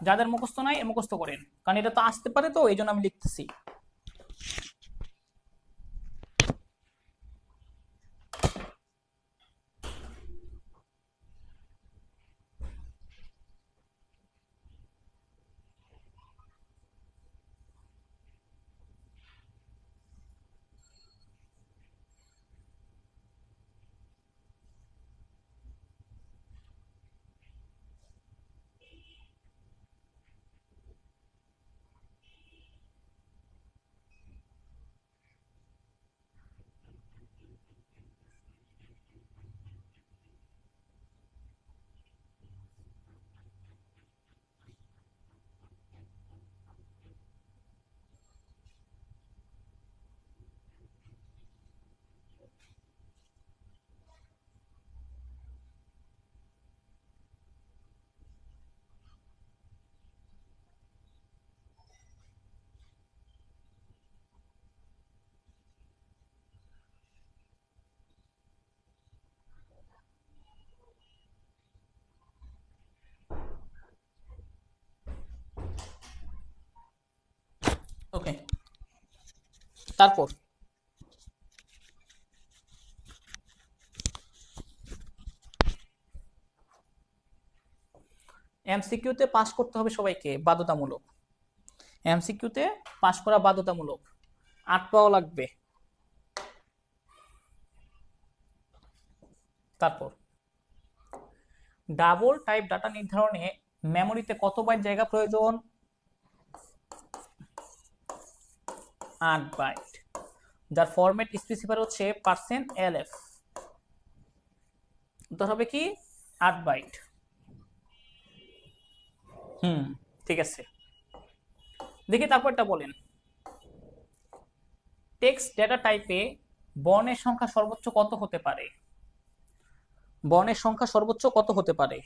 যাদের মুখস্থ নাই মুখস্থ করেন, কারণ এটা তো আসতে পারে, তো এই জন্য আমি লিখতেছি। ওকে, তারপর এমসিকিউতে পাস করতে হবে সবাইকে, বাধ্যতামূলক। এমসিকিউতে পাস করা বাধ্যতামূলক, 8 পাওয়া লাগবে। তারপর ডাবল টাইপ ডাটা নির্ধারণে মেমোরিতে কত বাইট জায়গা প্রয়োজন? 8 বাইট, যার ফরম্যাট স্পেসিফায়ার হচ্ছে %lf। উত্তর হবে কি 8 বাইট। ঠিক আছে, দেখি তারপরটা বলেন। টেক্সট ডেটা টাইপে বর্ণের সংখ্যা সর্বোচ্চ কত হতে পারে? বর্ণের সংখ্যা সর্বোচ্চ কত হতে পারে?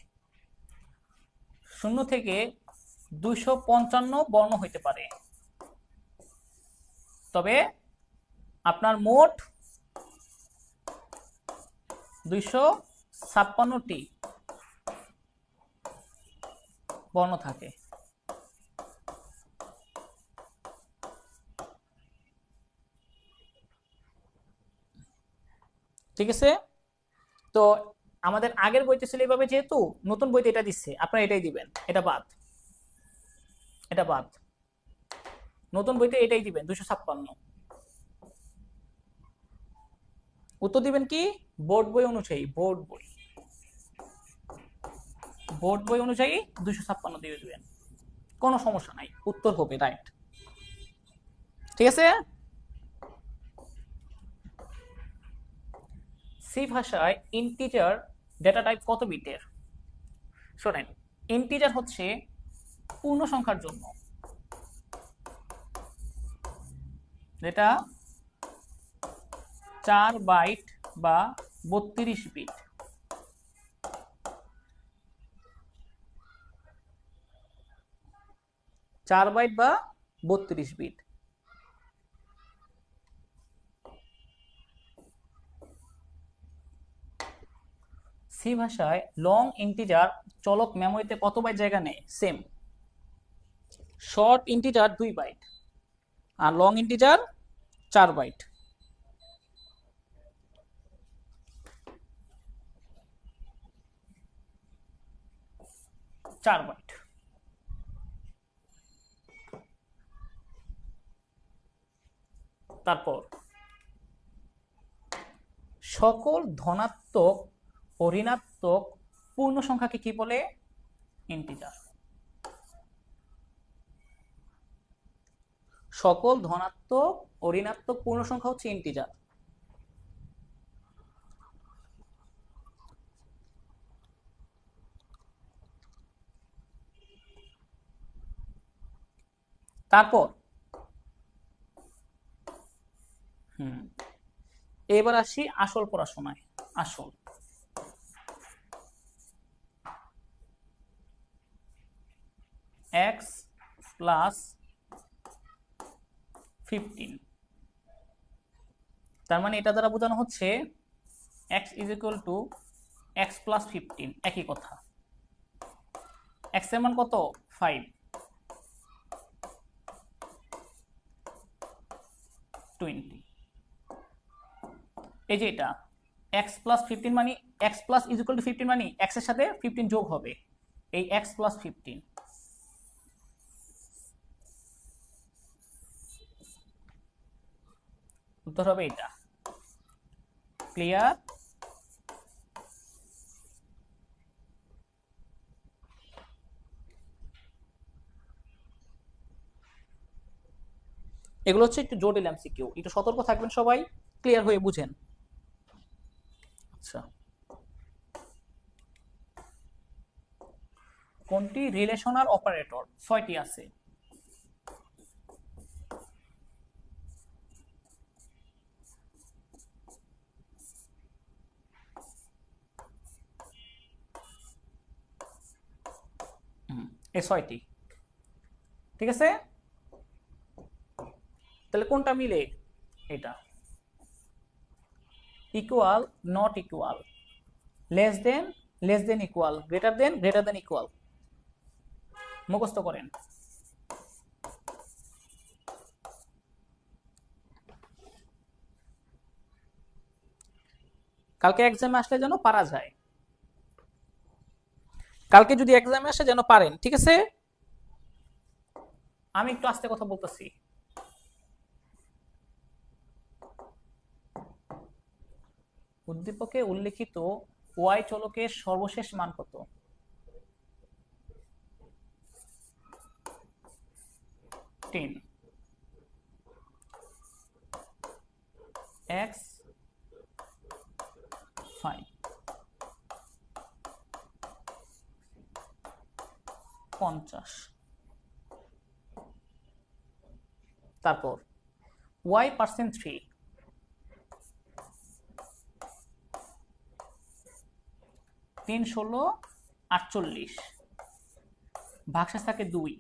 0 থেকে 255 বর্ণ হইতে পারে, তবে আপনার মোট 256টি বর্ণ থাকে। ঠিক আছে, তো আমাদের আগের বইতে ছিল এইভাবে, যেহেতু নতুন বইতে এটা দিচ্ছে আপনারা এটাই দিবেন, এটা বাদ, এটা বাদ, নতুন বইতে এটাই দিবেন 256। উত্তর দিবেন কি বোর্ড বই অনুযায়ী, বোর্ড বই অনুযায়ী 256 দিয়ে দিবেন, কোনো সমস্যা নাই, উত্তর হবে রাইট। ঠিক আছে, সি ভাষায় ইন্টিজার ডেটা টাইপ কত বিটের? শোনেন, ইন্টিজার হচ্ছে পূর্ণ সংখ্যার জন্য, যেটা 4 বাইট বা 32 বিট। চার বাইট বা 32 বিট। সি ভাষায় লং ইন্টিজার চলক মেমোরিতে কত বাইট জায়গা নেয়? সেম, শর্ট ইন্টিজার 2 বাইট আর লং ইন্টিজার 4 বাইট। তারপর সকল ধনাত্মক ও ঋণাত্মক পূর্ণ সংখ্যাকে কি বলে? ইন্টিজার। সকল ধনাত্মক ও ঋণাত্মক পূর্ণ সংখ্যা হচ্ছে ইন্টিজার। তারপর এবার আসি আসল পড়াশোনায়। আসল x প্লাস 15, তার মানে এটা দ্বারা বোঝানো হচ্ছে x is equal two x plus 15, একই কথা। x এর মান কত? 5, 20। এই যে এটা x প্লাস 15 মানে x plus is equal two 15 মানে x এর সাথে 15 যোগ হবে, এই x প্লাস 15। উত্তর হবে এটা। ক্লিয়ার? এগুলো হচ্ছে একটু জটিল এমসিকিউ, একটু সতর্ক থাকবেন সবাই, ক্লিয়ার হয়ে বুঝেন। আচ্ছা, কোনটি রিলেশনাল অপারেটর? 6টি আছে। এই 6টি, ঠিক আছে। তাহলে কোনটা মিলে? এটা equal, not equal, less than equal, greater than equal. মুখস্থ করেন। কালকে এক্সামে আসলে যেন পারা যায়, কালকে যদি এক্সামে আসে যেন পারেন, ঠিক আছে? আমি একটু আস্তে কথা বলতেছি। উদ্দীপকে উল্লেখিত ওয়াই চলকের সর্বশেষ মান কত? 10 x 5 50। তারপর y% 3 3 16 48 ভাগশেষ থাকে 2।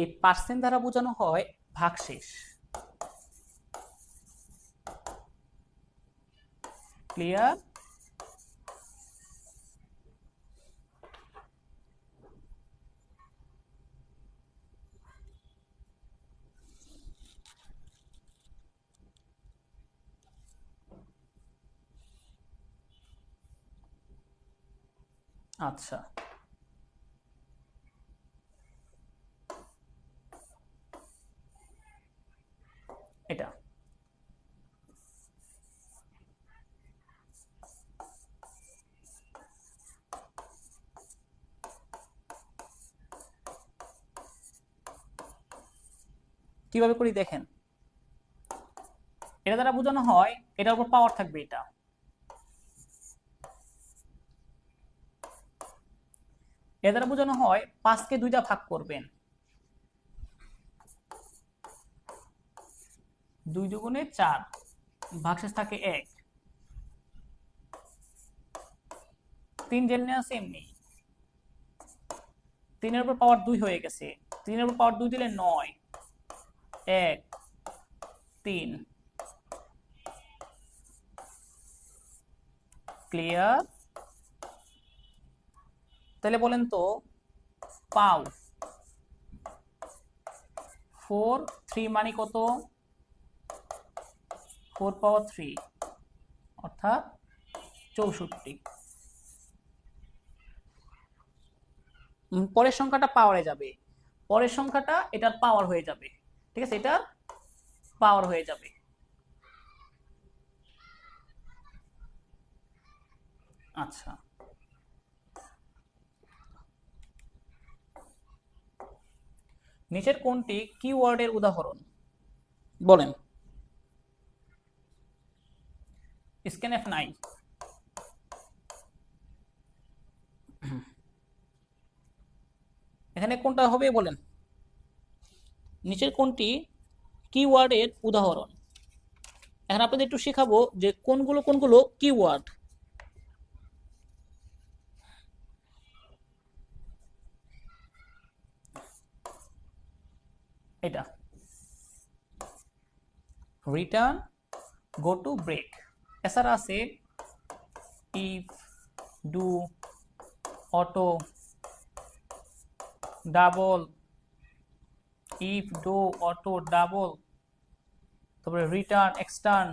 এই পার্সেন্ট দ্বারা বোঝানো হয় ভাগশেষ। ক্লিয়ার? আচ্ছা, এটা কিভাবে করি দেখেন। এটা দ্বারা বোঝানো হয় এটার উপর পাওয়ার থাকবে, এ দ্বারা বোঝানো হয় 5কে 2 ভাগ করবেন, 2 দুগুণে 4 ভাগশেষ থাকে 1। 3 যেমনি আছে এমনি, 3 এর উপর পাওয়ার 2 হয়ে গেছে, 3 এর উপর পাওয়ার 2 দিলে 9 1 3। ক্লিয়ার? তাহলে বলেন তো, পাও 4 3 মানে কত? 4 পাওয়ার 3 অর্থাৎ 64। পরের সংখ্যাটা পাওয়ারে যাবে, পরের সংখ্যাটা এটার পাওয়ার হয়ে যাবে, ঠিক আছে? এটা পাওয়ার হয়ে যাবে। আচ্ছা, নিচের কোনটি কিওয়ার্ডের উদাহরণ বলেন? স্ক্যানএফ নাই। এখানে কোনটা হবে বলেন? নিচের কোনটি কিওয়ার্ডের উদাহরণ? এখন আপনাদের একটু শেখাবো যে কোনগুলো কোনগুলো কিওয়ার্ড। এটা রিটার্ন, গো টু, ব্রেক। এছাড়া আছে if, do, auto, double, if, do, auto, double, তারপরে রিটার্ন, এক্সটার্ন,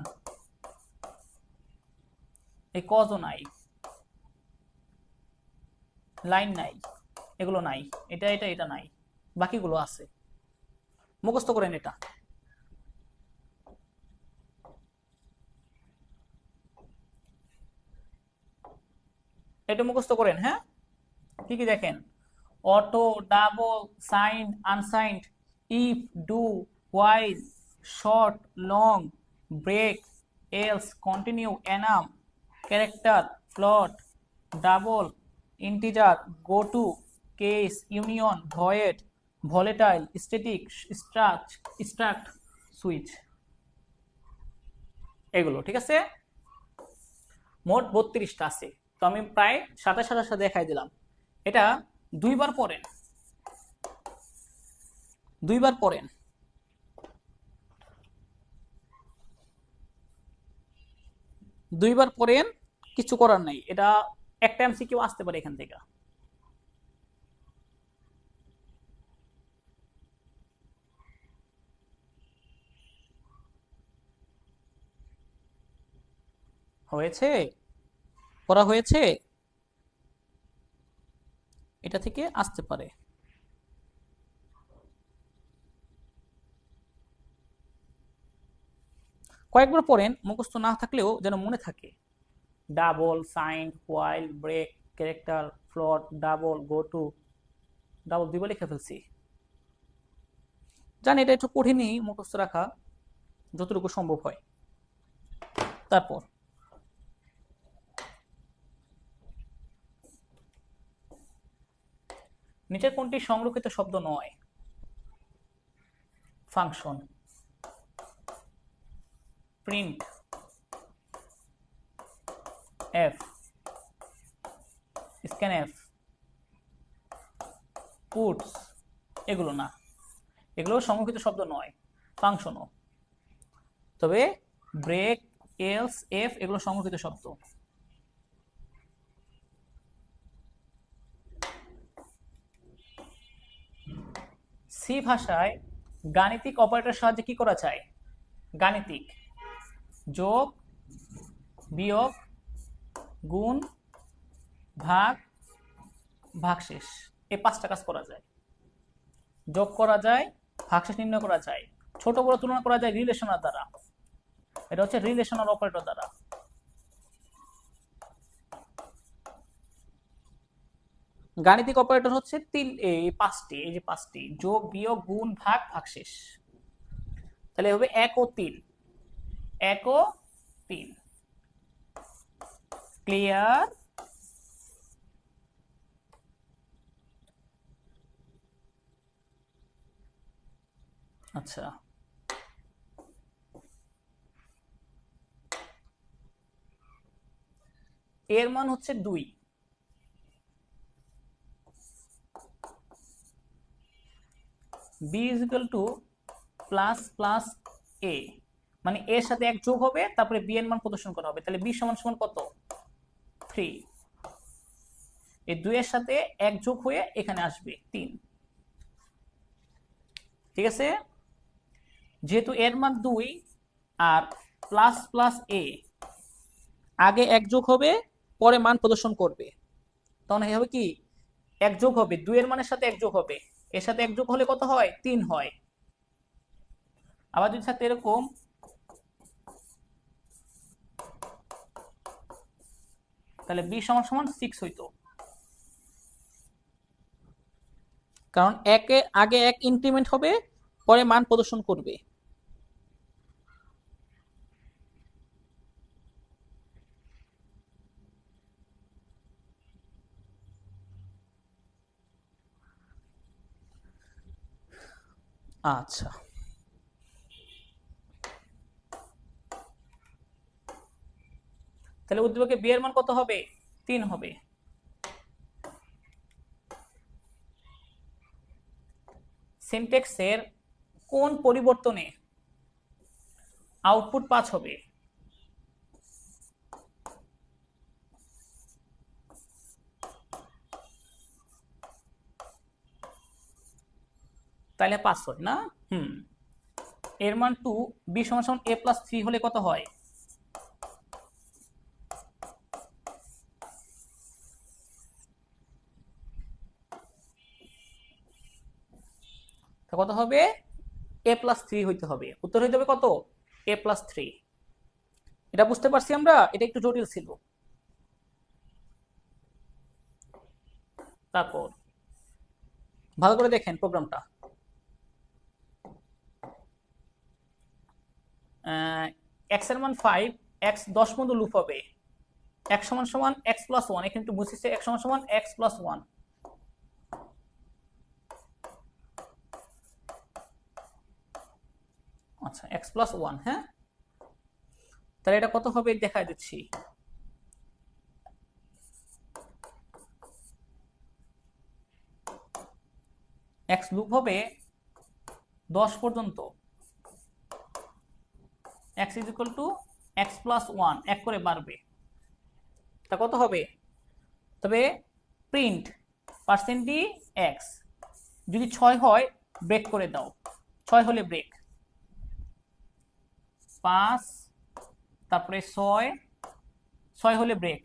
এই কজও নাই, লাইন নাই, এগুলো নাই, এটা এটা এটা নাই, বাকিগুলো আছে। মুখস্থ করেন এটা। এটা মুখস্থ করেন, হ্যাঁ? কি কি দেখেন? Auto, double, sign, unsigned, if, do, while, short, long, break, else, continue, enum, character, float, double, integer, go to, case, union, void, volatile, static, struct, switch. এগুলো ঠিক আছে, মোট 32টা আছে। তো আমি প্রায় সাথে সাথে সাথে দেখাই দিলাম। এটা দুইবার পড়েন, দুইবার পড়েন, দুইবার পড়েন, কিছু করার নাই, এটা একটা এমসিকিউ আসতে পারে এখান থেকে। হয়েছে, করা হয়েছে, এটা থেকে আসতে পারে। কয়েকবার পড়েন, মুখস্থ না থাকলেও যেন মনে থাকে। Double, sign, while, break, character, float, double, goto, double দুইবার লিখে ফেলছি। জানি এটা একটু কঠিনই মুখস্থ রাখা, যতটুকু সম্ভব হয়। তারপর নিচের কোনটি সংরক্ষিত শব্দ নয়? Function, print, F, scanf, puts, এগুলো না, এগুলো সংরক্ষিত শব্দ নয়, ফাংশনও। তবে ব্রেক, এলস, এফ এগুলো সংরক্ষিত শব্দ। সি ভাষায় গাণিতিক অপারেটর সাহায্যে কি করা যায়? গাণিতিক, যোগ, বিয়োগ, গুণ, ভাগ, ভাগশেষ, এই পাঁচটা কাজ করা যায়। যোগ করা যায়, ভাগশেষ নির্ণয় করা যায়, ছোট বড় তুলনা করা যায় রিলেশনাল দ্বারা। এটা হচ্ছে রিলেশনাল অপারেটর দ্বারা। গাণিতিক অপারেটর হচ্ছে পাঁচটি, এই যে পাঁচটি, যোগ, বিয়োগ, গুণ, ভাগ, ভাগশেষ। তাহলে হবে 1 ও 3, 1 ও 3। ক্লিয়ার? আচ্ছা, এর মান হচ্ছে 2। B is equal to plus plus A, মানে এর সাথে এক যোগ হবে, তারপরে বি এর মান প্রদর্শন করা হবে। তাহলে বি সমান সমান কত? 3। এই 2 এর সাথে এক যোগ হয়ে এখানে আসবে 3। ঠিক আছে, যেহেতু এর মান 2 আর প্লাস প্লাস এ, আগে এক যোগ হবে, পরে মান প্রদর্শন করবে, তখন হবে কি, এক যোগ হবে, 2 এর মানের সাথে এক যোগ হবে, এর সাথে এক যোগ হলে কত হয়? 3 হয়। আবার যদি থাকতে এরকম, তাহলে বি সমান সমান 6 হইতো, কারণ একে আগে এক ইনক্রিমেন্ট হবে, পরে মান প্রদর্শন করবে। আচ্ছা, তাহলে উদ্দীপকে বি এর মান কত হবে? 3 হবে। সিনট্যাক্সের কোন পরিবর্তনে আউটপুট 5 হবে? তাহলে 5 হয় না? এর মান 2, বি সমান সমান a প্লাস 3 হলে কত হয়? কত হবে? a প্লাস 3 হইতে হবে। উত্তর হইতে হবে কত? a plus 3। এটা বুঝতে পারছি আমরা, এটা একটু জটিল ছিল। তারপর ভালো করে দেখেন প্রোগ্রামটা। এক্স এর মান 5, এক্স 10 পর্যন্ত লুপ হবে, এক্স সমান সমান এক্স প্লাস 1, এখানে একটু বুঝেছে, এক্স সমান সমান এক্স প্লাস 1। আচ্ছা, এক্স প্লাস 1, হ্যাঁ, তাহলে এটা কত হবে দেখাই দিচ্ছি। এক্স লুপ হবে 10 পর্যন্ত, x is equal two x plus 1, এক করে বাড়বে। তা কত হবে? তবে প্রিন্ট পার্সেন্টি এক্স, যদি 6 হয় ব্রেক করে দাও, 6 হলে ব্রেক, 5 তারপরে 6, 6 হলে ব্রেক,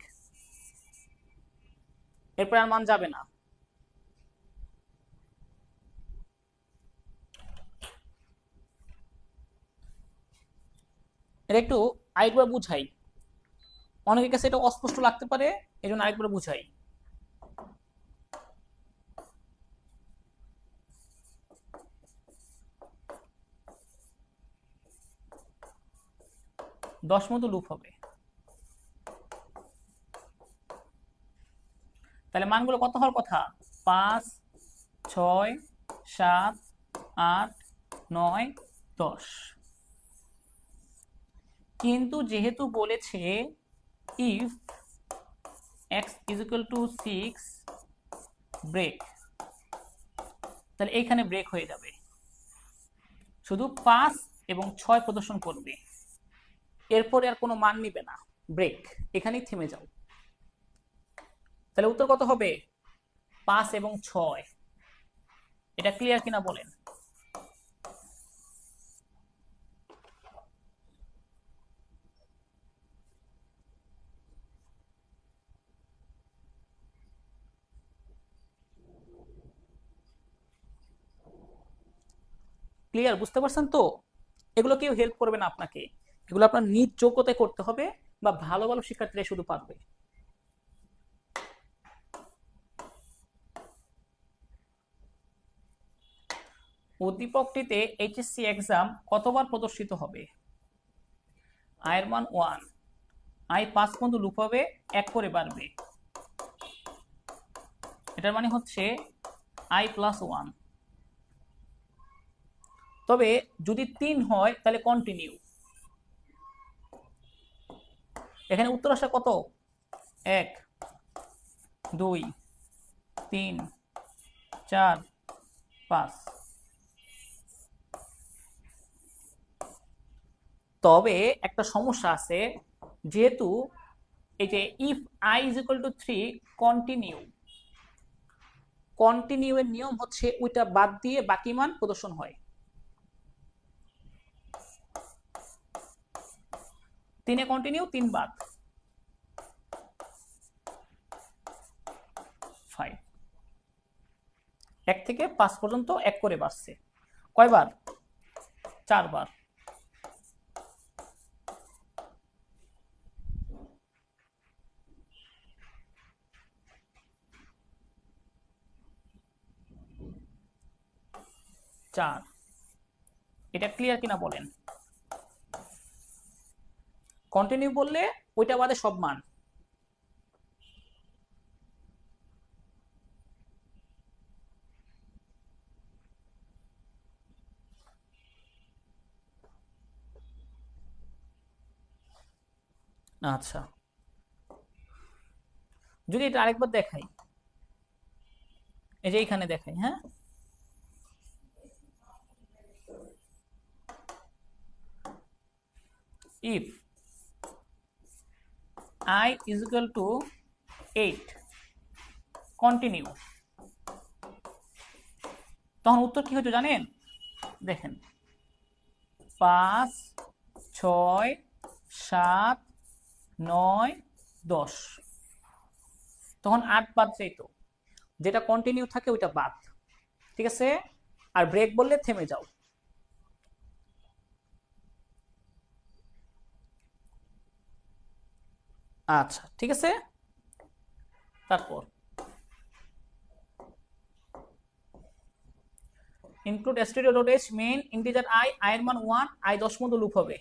এরপর আর মান যাবে না। এটা একটু আরেকবার বুঝাই, অনেকের কাছে এটা অস্পষ্ট লাগতে পারে, এই জন্য আরেকবার বুঝাই। দশমতো লুপ হবে, তাহলে মানগুলো কত হওয়ার কথা? 5, 6, 7, 8, 9, 10। কিন্তু যেহেতু বলেছে if x is equal to 6 break, তাহলে এইখানে ব্রেক হয়ে যাবে, শুধু 5 এবং 6 প্রদর্শন করবে, এরপরে আর কোনো মান নিবে না, ব্রেক, এখানেই থেমে যাও। তাহলে উত্তর কত হবে? 5 এবং 6। এটা ক্লিয়ার কিনা বলেন? ক্লিয়ার, বুঝতে পারছেন তো? এগুলো কেউ হেল্প করবে না আপনাকে, এগুলো আপনার নিজ যোগ্যতায় করতে হবে, বা ভালো ভালো শিক্ষার্থীরা শুধু পারবে। উদ্দীপকটিতে এইচএসসি এক্সাম কতবার প্রদর্শিত হবে? আয়ের মান 1, আই 5 পর্যন্ত লুপ হবে, 1 করে বাড়বে, এটার মানে হচ্ছে আই প্লাস 1। তবে যদি 3 হয় তাহলে কন্টিনিউ। এখানে উত্তর আসা কত? 1, 2, 3, 4, 5। তবে একটা সমস্যা আছে, যেহেতু এই যে if I is equal two 3 continue, continue এর নিয়ম হচ্ছে ওইটা বাদ দিয়ে বাকি মান প্রদর্শন হয়। 3 এ কন্টিনিউ, 3 বাদ, 5। 1 থেকে 5 পর্যন্ত 1 করে বাড়ছে, কয়বার? 4 বার। চার। এটা ক্লিয়ার কিনা বলেন? কন্টিনিউ বললে ওইটা বাদে সব মান। আচ্ছা, যদি এটা আরেকবার দেখাই, এই যে এইখানে দেখাই, হ্যাঁ, if I is equal to 8 continue, তখন উত্তর কি হতো জানেন? দেখেন, 5, 6, 7, 9, 10, তখন 8 বাদ যাইতো, যেটা কন্টিনিউ থাকে ওইটা বাদ, ঠিক আছে? আর ব্রেক বললে থেমে যাও। আচ্ছা, ঠিক আছে। তারপর include stereo dot S main integer I, I এর মান 1, আই 10 মতো লুপ হবে,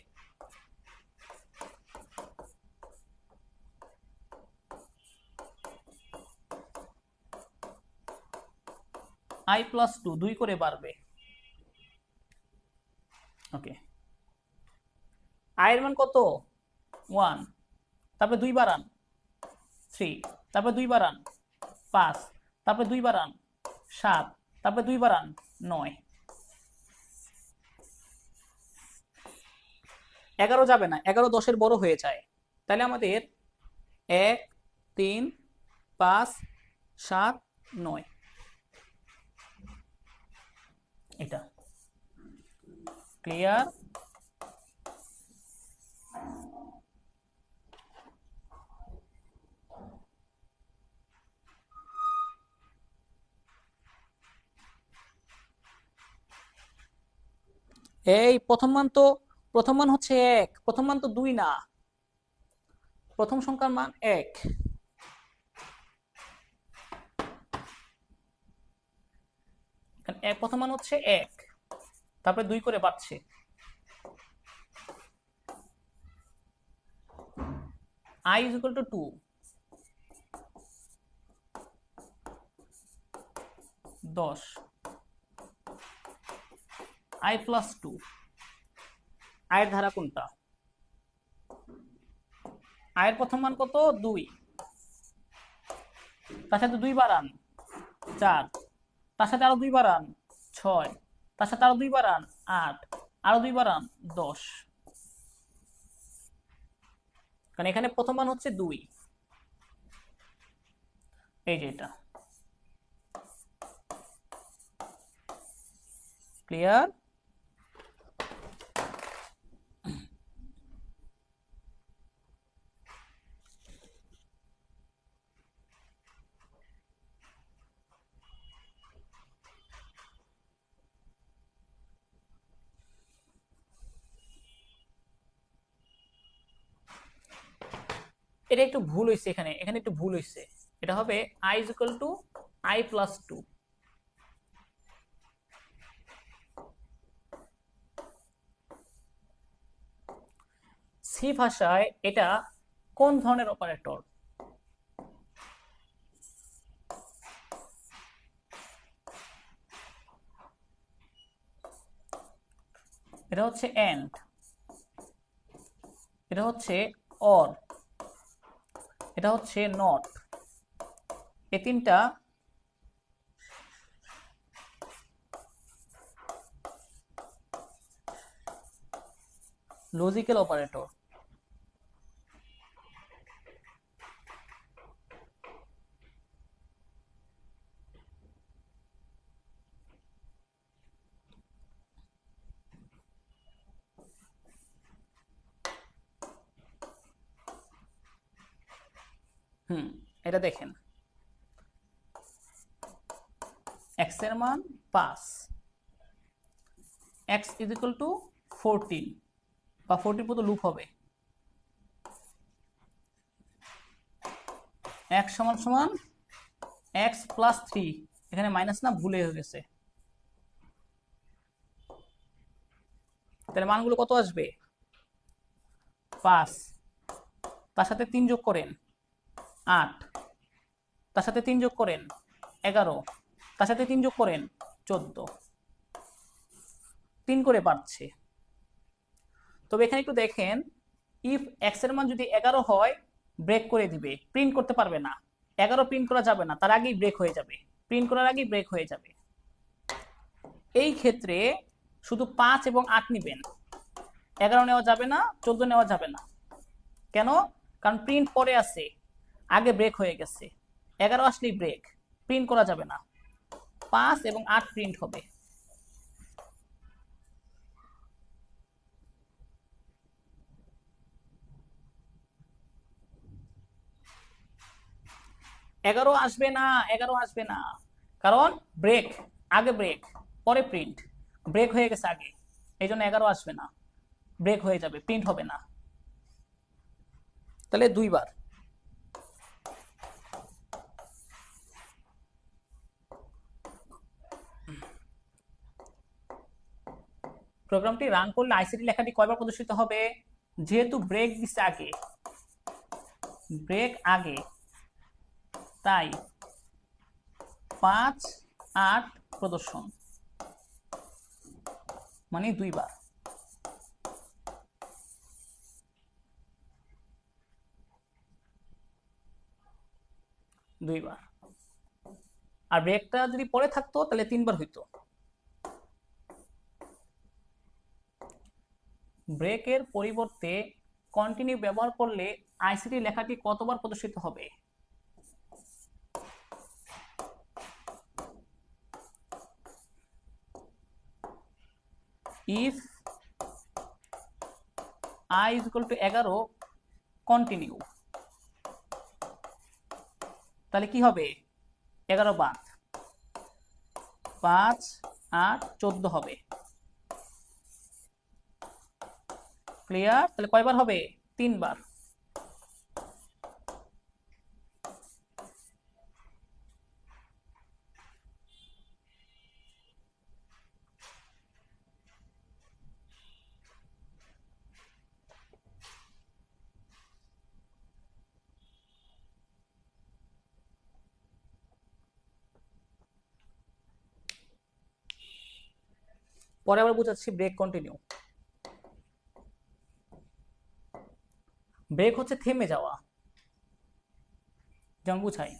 আই প্লাস 2 2 করে বাড়বে। ওকে, আই এর মান কত? 1, তারপরে 2 বাড়ান 3, তারপরে 2 বাড়ান 5, তারপরে 2 বাড়ান 7, তারপরে 2 বাড়ান 9। 11 যাবে না, 11 10 এর বড় হয়ে যায়, তাহলে আমাদের 1, 3 5 7 9 এটা ক্লিয়ার। এই প্রথম মান হচ্ছে 1, প্রথম মান তো 2 না, প্রথম সংখ্যার মান 1। প্রথম মান হচ্ছে 1, তারপরে 2 করে বাড়ছে। I is equal to 2, 10, I plus 2। আয়ের ধারা কোনটা? আয়ের প্রথম মান কত? 2, তার সাথে 2 বাড়ান 4, তার সাথে আরো 2 বাড়ান 6, তার সাথে আরো 2 বাড়ান 8, আরো 2 বাড়ান 10। কারণ এখানে প্রথম মান হচ্ছে 2, এই যে এটা। ক্লিয়ার? এটা একটু ভুল হয়েছে, এখানে একটু ভুল হয়েছে। এটা হবে I is equal to I plus 2। C ভাষায় এটা কোন ধরনের অপারেটর? এটা হচ্ছে এন্ড, এটা হচ্ছে অর, এটা হচ্ছে নট। এই তিনটা লজিক্যাল অপারেটর। এটা দেখেন, x এর মান 5, x is equal to 14 বা 14 পর্যন্ত লুপ হবে। x সমান সমান x প্লাস 3, এখানে মাইনাস না, ভুলে হয়ে গেছে। তাহলে মানগুলো কত আসবে? 5, তার সাথে 3 যোগ করেন 8, তার সাথে 3 যোগ করেন 11, তার সাথে 3 যোগ করেন 14, 3 করে বাড়ছে। তবে এখানে একটু দেখেন, ইফ এক্স এর মান যদি 11 হয় ব্রেক করে দিবে, প্রিন্ট করতে পারবে না। 11 প্রিন্ট করা যাবে না, তার আগেই ব্রেক হয়ে যাবে, প্রিন্ট করার আগেই ব্রেক হয়ে যাবে। এই ক্ষেত্রে শুধু 5 এবং 8 নেবেন, 11 নেওয়া যাবে না, 14 নেওয়া যাবে না। কেন? কারণ প্রিন্ট পরে আছে, আগে ব্রেক হয়ে গেছে। 11 আসলেই ব্রেক, প্রিন্ট করা যাবে না। 5 এবং 8 প্রিন্ট হবে। এগারো আসবে না, 11 আসবে না, কারণ ব্রেক, আগে ব্রেক পরে প্রিন্ট, ব্রেক হয়ে গেছে আগে, এই জন্য 11 আসবে না, ব্রেক হয়ে যাবে, প্রিন্ট হবে না। তাহলে 2 বার। প্রোগ্রামটি রান করলে আইসিটি লেখাটি কয়বার প্রদর্শিত হবে? যেহেতু ব্রেক দিচ্ছে আগে, ব্রেক আগে, তাই 5 8 প্রদর্শন, মানে 2 বার। আর ব্রেকটা যদি পরে থাকতো তাহলে 3 বার হইতো। ব্রেকের পরিবর্তে কন্টিনিউ ব্যবহার করলে আইসিটি লেখাটি কতবার প্রদর্শিত হবে? If I is equal two 11 continue, তাহলে কি হবে 11 বাদ 5 8 14 হবে। ক্লিয়ার? তাহলে কয়বার হবে 3 বার। পরে আবার বুঝাচ্ছি ব্রেক কন্টিনিউ। ব্রেক হচ্ছে থেমে যাওয়া, যেমন বুঝাই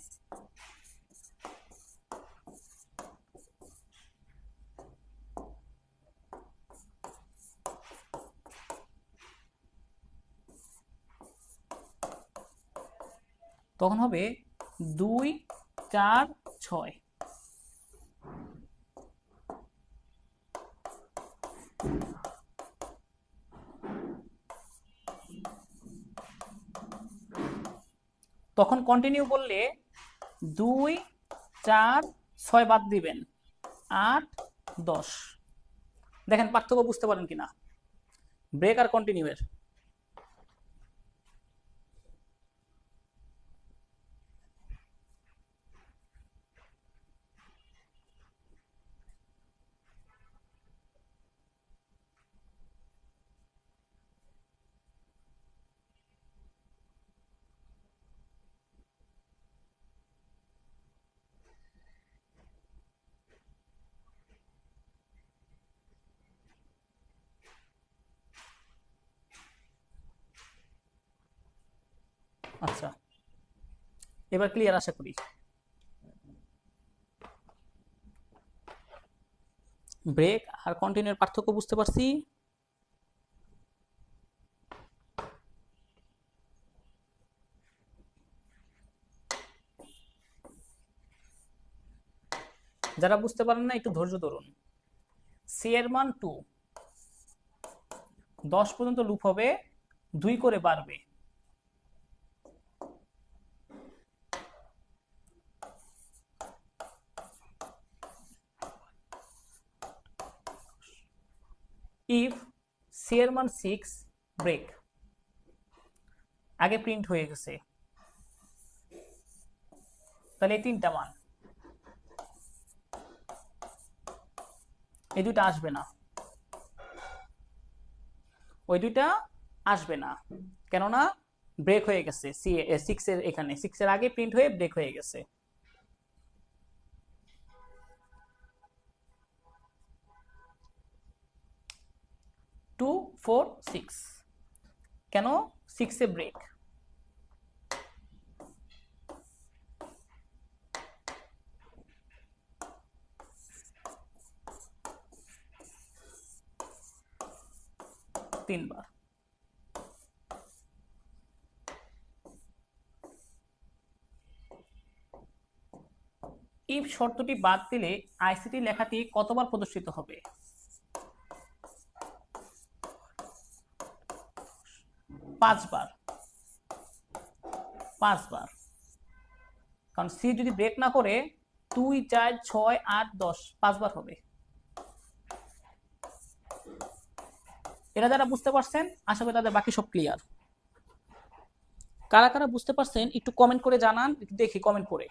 তখন হবে 2 4 6। তখন কন্টিনিউ বললে 2 4 6 বাদ দিবেন 8 10। দেখেন পার্থক্য বুঝতে পারেন কিনা ব্রেক আর কন্টিনিউ এর। আচ্ছা, এবার ক্লিয়ার আশা করি। ব্রেক আর কন্টিনিউর পার্থক্য বুঝতে পারছি। যারা বুঝতে পারেন না একটু ধৈর্য ধরুন। সি এর মান 2, 10 পর্যন্ত লুপ হবে, 2 করে বাড়বে। ইফ সি এর মান 6, ব্রেক আগে প্রিন্ট হয়ে গেছে, তাহলে এই 3টা মান, এই দুইটা আসবে না, ওই দুইটা আসবে না, কেননা ব্রেক হয়ে গেছে। 6 এর এখানে 6 এর আগে প্রিন্ট হয়ে ব্রেক হয়ে গেছে। টু 4 6, কেন 6 এ ব্রেক। তিনবার। ইফ শর্তটি বাদ দিলে আইসিটি লেখাটি কতবার প্রদর্শিত হবে? 5 বার। 5 বার, কারণ সি যদি ব্রেক না করে 2 4 6 8 10 5 বার হবে। এরা যারা বুঝতে পারছেন আশা করি তাদের বাকি সব ক্লিয়ার। কারা কারা বুঝতে পারছেন একটু কমেন্ট করে জানান, একটু দেখি কমেন্ট করে।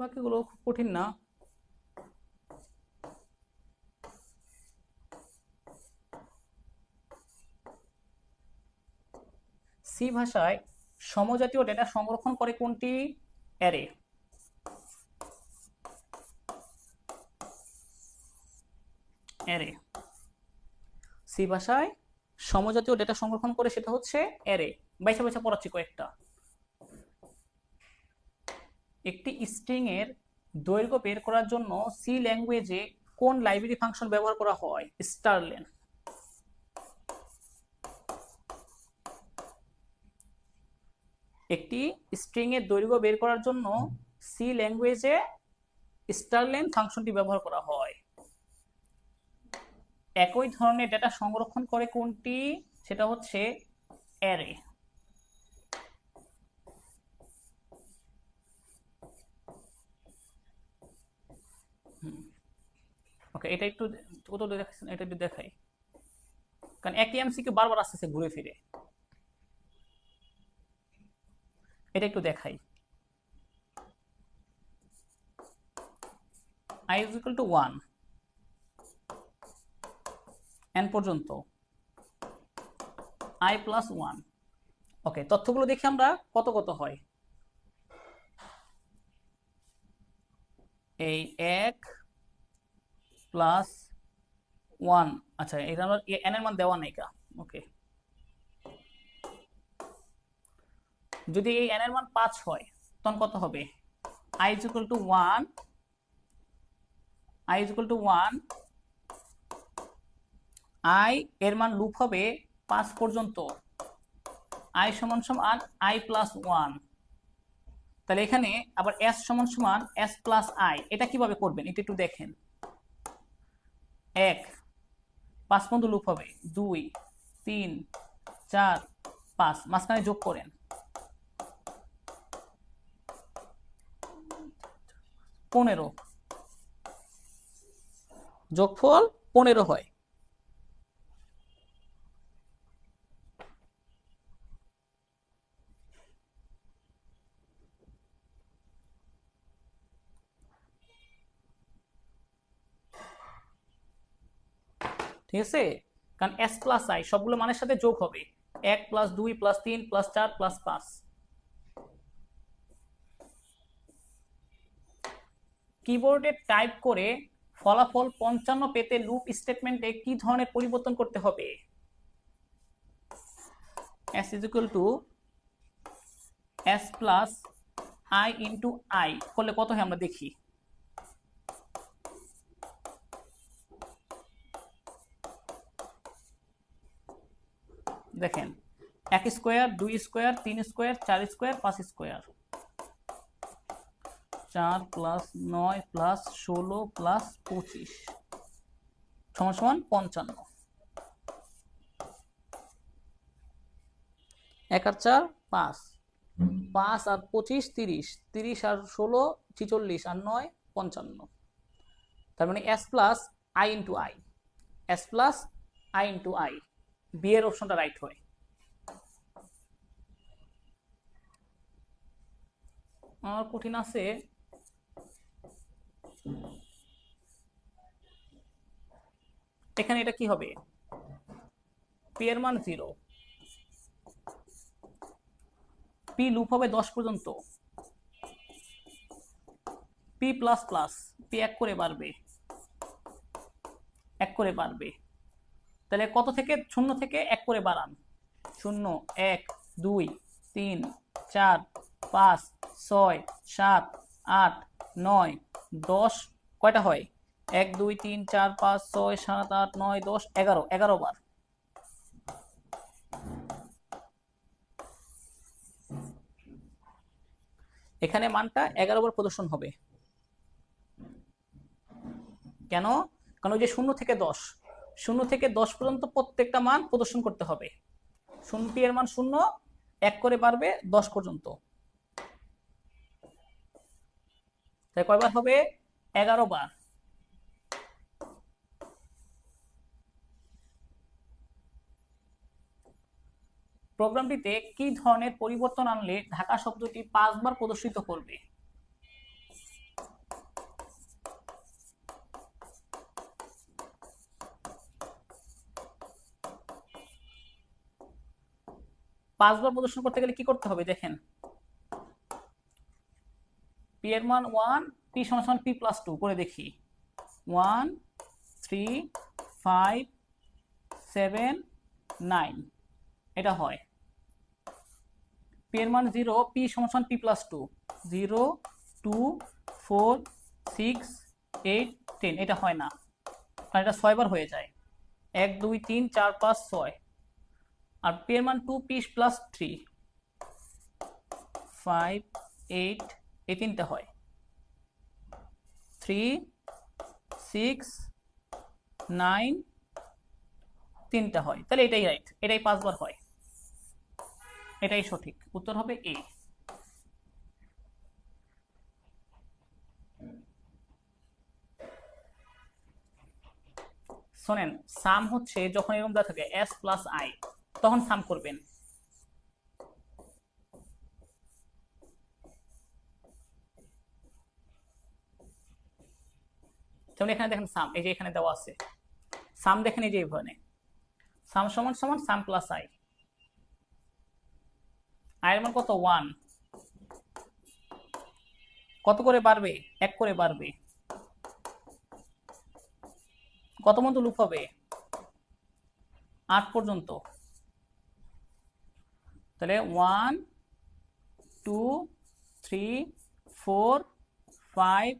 বাকিগুলো খুব কঠিন না। সি ভাষায় সমজাতীয় ডেটা সংরক্ষণ করে কোনটি অ্যারে? অ্যারে। সি ভাষায় সমজাতীয় ডেটা সংরক্ষণ করে সেটা হচ্ছে অ্যারে। বাইসা বাইসা পড়াচ্ছি কয়েকটা। একটি স্ট্রিং এর দৈর্ঘ্য বের করার জন্য সি ল্যাঙ্গুয়েজে কোন লাইব্রেরি ফাংশন ব্যবহার করা হয়? স্টারলেন। একটি স্ট্রিং এর দৈর্ঘ্য বের করার জন্য সি ল্যাঙ্গুয়েজে স্টারলেন ফাংশনটি ব্যবহার করা হয়। একই ধরনের ডেটা সংরক্ষণ করে কোনটি? সেটা হচ্ছে অ্যারে। ওকে, এটা একটু কত দেখাচ্ছেন, এটা একটু দেখাই, কারণ একই এমসিকিউ বারবার আসতেছে ঘুরে ফিরে। এটা একটু দেখাই। i is equal to 1 n পর্যন্ত i plus 1। ওকে, তথ্যগুলো দেখি আমরা কত কত হয়। এই 1 প্লাস 1, আচ্ছা এটা আমরা n এর মান দেওয়া নেই কা। ওকে, যদি এই n এর মান 5 হয় তখন কত হবে? i is equal to 1, i is equal to 1, i এর মান লুপ হবে 5 পর্যন্ত, i সমান সমান i প্লাস 1। তাহলে এখানে আবার s সমান সমান s প্লাস i। এটা কিভাবে করবেন এটা একটু দেখেন। 1 5 পর্যন্ত লুপ হবে, 2 3 4 5, মাঝখানে যোগ করেন, 15, যোগফল 15 হয়। ঠিক আছে, কারণ s প্লাস i সবগুলো মানের সাথে যোগ হবে, 1 প্লাস 2 প্লাস 3 প্লাস 4 প্লাস 5। কিবোর্ডে টাইপ করে ফলাফল 55 পেতে লুপ স্টেটমেন্টে কি ধরনের পরিবর্তন করতে হবে? s is equal to s plus i into i করলে কত হয় আমরা দেখি। দেখেন, 1 square 2 square 3 square 4 square 5 square, 4 plus 9 plus 16 plus 25 সমান সমান 55। 1 আর 4 5, 5 আর 25 30, 30 আর 16 46 আর 9 55। তার মানে s plus i into i, s plus i into i, B এর অপশনটা রাইট হয়। আমার কঠিন আছে, এখানে এটা কি হবে? পি এর মান 0, পি লুপ হবে 10 পর্যন্ত, পি প্লাস প্লাস, পি 1 করে বাড়বে, 1 করে বাড়বে। তাহলে কত থেকে? 0 থেকে 1 করে বাড়ান, 0 1 2 3 4 5 6 7 8 9 10, কয়টা হয়? 1 2 3 4 5 6 7 8 9 10 11, 11 বার। এখানে মানটা 11 বার প্রদর্শন হবে। কেন? কারণ ওই যে 0 থেকে 10, 0 থেকে 10 পর্যন্ত প্রত্যেকটা মান প্রদর্শন করতে হবে। 0 পি এর মান 0, 1 করে বাড়বে 10 পর্যন্ত। তাই কয়বার হবে? 11 বার। প্রোগ্রামটিতে কি ধরনের পরিবর্তন আনলে ঢাকা শব্দটি 5 বার প্রদর্শিত করবে? পাঁচবার প্রদর্শন করতে গেলে কি করতে হবে দেখেন। পি এর মান 1, পি সমান সমান পি প্লাস 2 করে দেখি। 1 3 5 7 9 এটা হয়। পি এর মান 0, পি সমান পি প্লাস 2, 0 2 4 6 8 10 এটা হয় না, কারণ এটা 6 বার হয়ে যায়। 1 2 3 4 5 6। আর পি এর মান 2 পি প্লাস 3 5 8 এই তিনটা হয়। 3 6 9 তিনটা হয়, তাহলে এটাই রাইট, এটাই 5 বার হয়, এটাই সঠিক উত্তর হবে এ। শোনেন, সাম হচ্ছে যখন এরকম দেওয়া থাকে এস প্লাস আই, তখন সাম করবেন। যেমন এখানে দেখেন সাম, এই যে এখানে দেওয়া আছে সাম, দেখেন এই যে এইভাবে সাম সমান সমান সাম প্লাস আই। আয়ের মান কত? 1। কত করে বাড়বে? 1 করে বাড়বে। কত পর্যন্ত লুপ হবে? 8 পর্যন্ত। তাহলে 1 2 3 4 5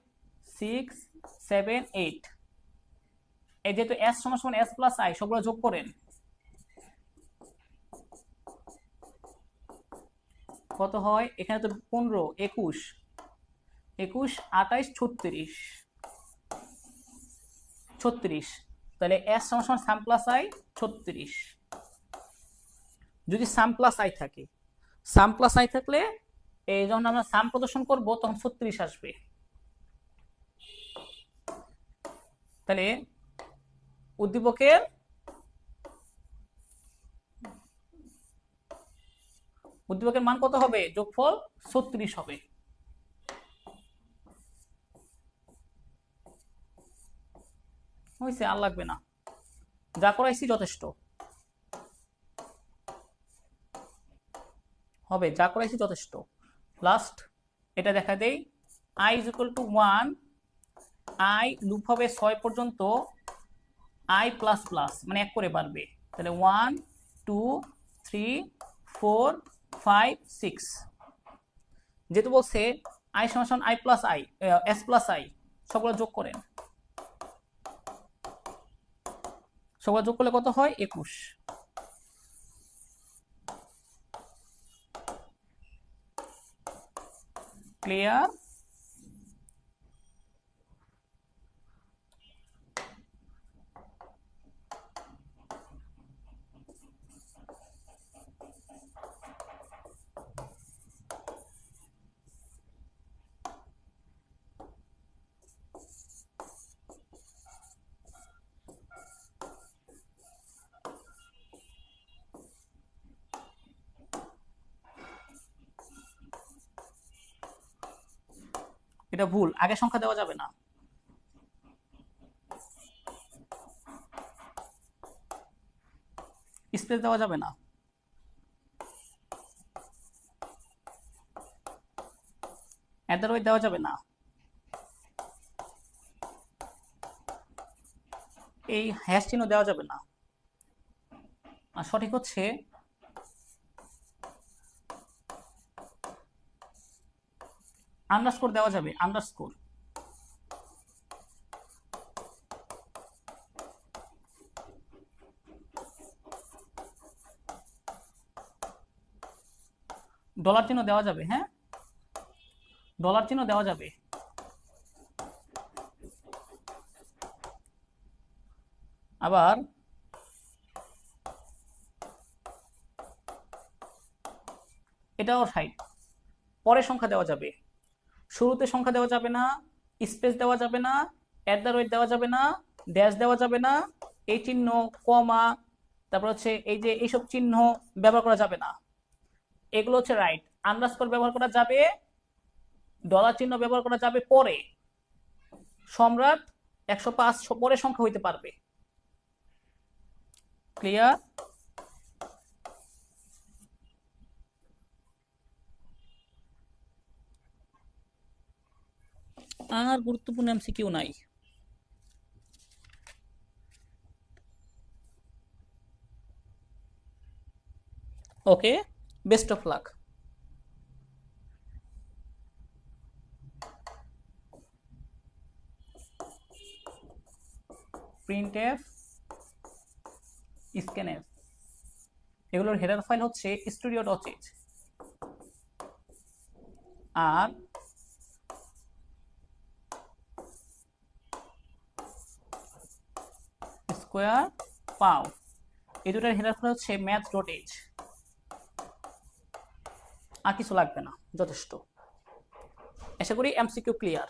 6 7 8। এই যেহেতু এস সমান সমান এস প্লাস আই, সবগুলো যোগ করেন। কত হয়? এখানে তো 15 21 21 28 36 36। তাহলে এস সমান সমান সাম প্লাস আই 36। যদি সাম প্লাস আই থাকে, সাম প্লাস আই থাকলে এই যখন আমরা সাম প্রদর্শন করব তখন 36 আসবে। তাহলে উদ্দীপকের মান কত হবে? যোগফল 36 হবে। হয়েছে, আর লাগবে না, যা করাইছি যথেষ্ট হবে, যা করাইছি যথেষ্ট। লাস্ট এটা দেখা দেই, i is equal to 1, i loop হবে 6 পর্যন্ত, i প্লাস প্লাস মানে 1 করে বাড়বে। তাহলে 1 2 3 4 5 6। যেহেতু বলছে i সমান সমান i plus i, s plus i, সবগুলো যোগ করেন। সবগুলো যোগ করলে কত হয়? 21। ক্লিয়ার? এটা ভুল, আগে সংখ্যা দেওয়া যাবে না। স্পেস দেওয়া যাবে না। এট দ্য রেট দেওয়া যাবে না। এই হ্যাশ চিহ্ন দেওয়া যাবে না। আর সঠিক হচ্ছে আন্ডারস্কোর দেওয়া যাবে, আন্ডারস্কোর। ডলার চিহ্ন দেওয়া যাবে, হ্যাঁ, ডলার চিহ্ন দেওয়া যাবে। আবার এটাও সাইড, পরে সংখ্যা দেওয়া যাবে, শুরুতে সংখ্যা দেওয়া যাবে না, স্পেস দেওয়া যাবে না, এট দ্য রেট দেওয়া যাবে না, ড্যাশ দেওয়া যাবে না, এই চিহ্ন, কমা, তারপর হচ্ছে এই যে এইসব চিহ্ন ব্যবহার করা যাবে না। এগুলো হচ্ছে রাইট। আন্ডারস্কোর ব্যবহার করা যাবে, ডলার চিহ্ন ব্যবহার করা যাবে পরে। সম্রাট 105 পরে সংখ্যা হইতে পারবে। ক্লিয়ার? আর গুরুত্বপূর্ণ এমসিকিউ নাই। Okay, best of luck. Printf, scanf, এগুলোর হেডার ফাইল হচ্ছে studio.h, আর স্কোয়ার পাও, এই দুটার হেডার ফাইল হচ্ছে maths.h। আর কিছু লাগবে না, যথেষ্ট। আশা করি এমসিকিউ ক্লিয়ার।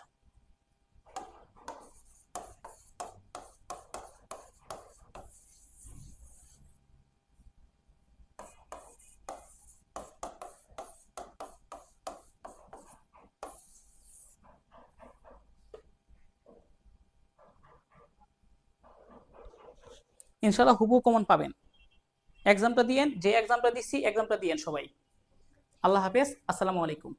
ইনশাল্লাহ হুবহু কমন পাবেন। এক্সামটা দিয়েন, যে এক্সামটা দিচ্ছি এক্সামটা দিয়েন সবাই। আল্লাহ হাফেজ, আসসালামু আলাইকুম।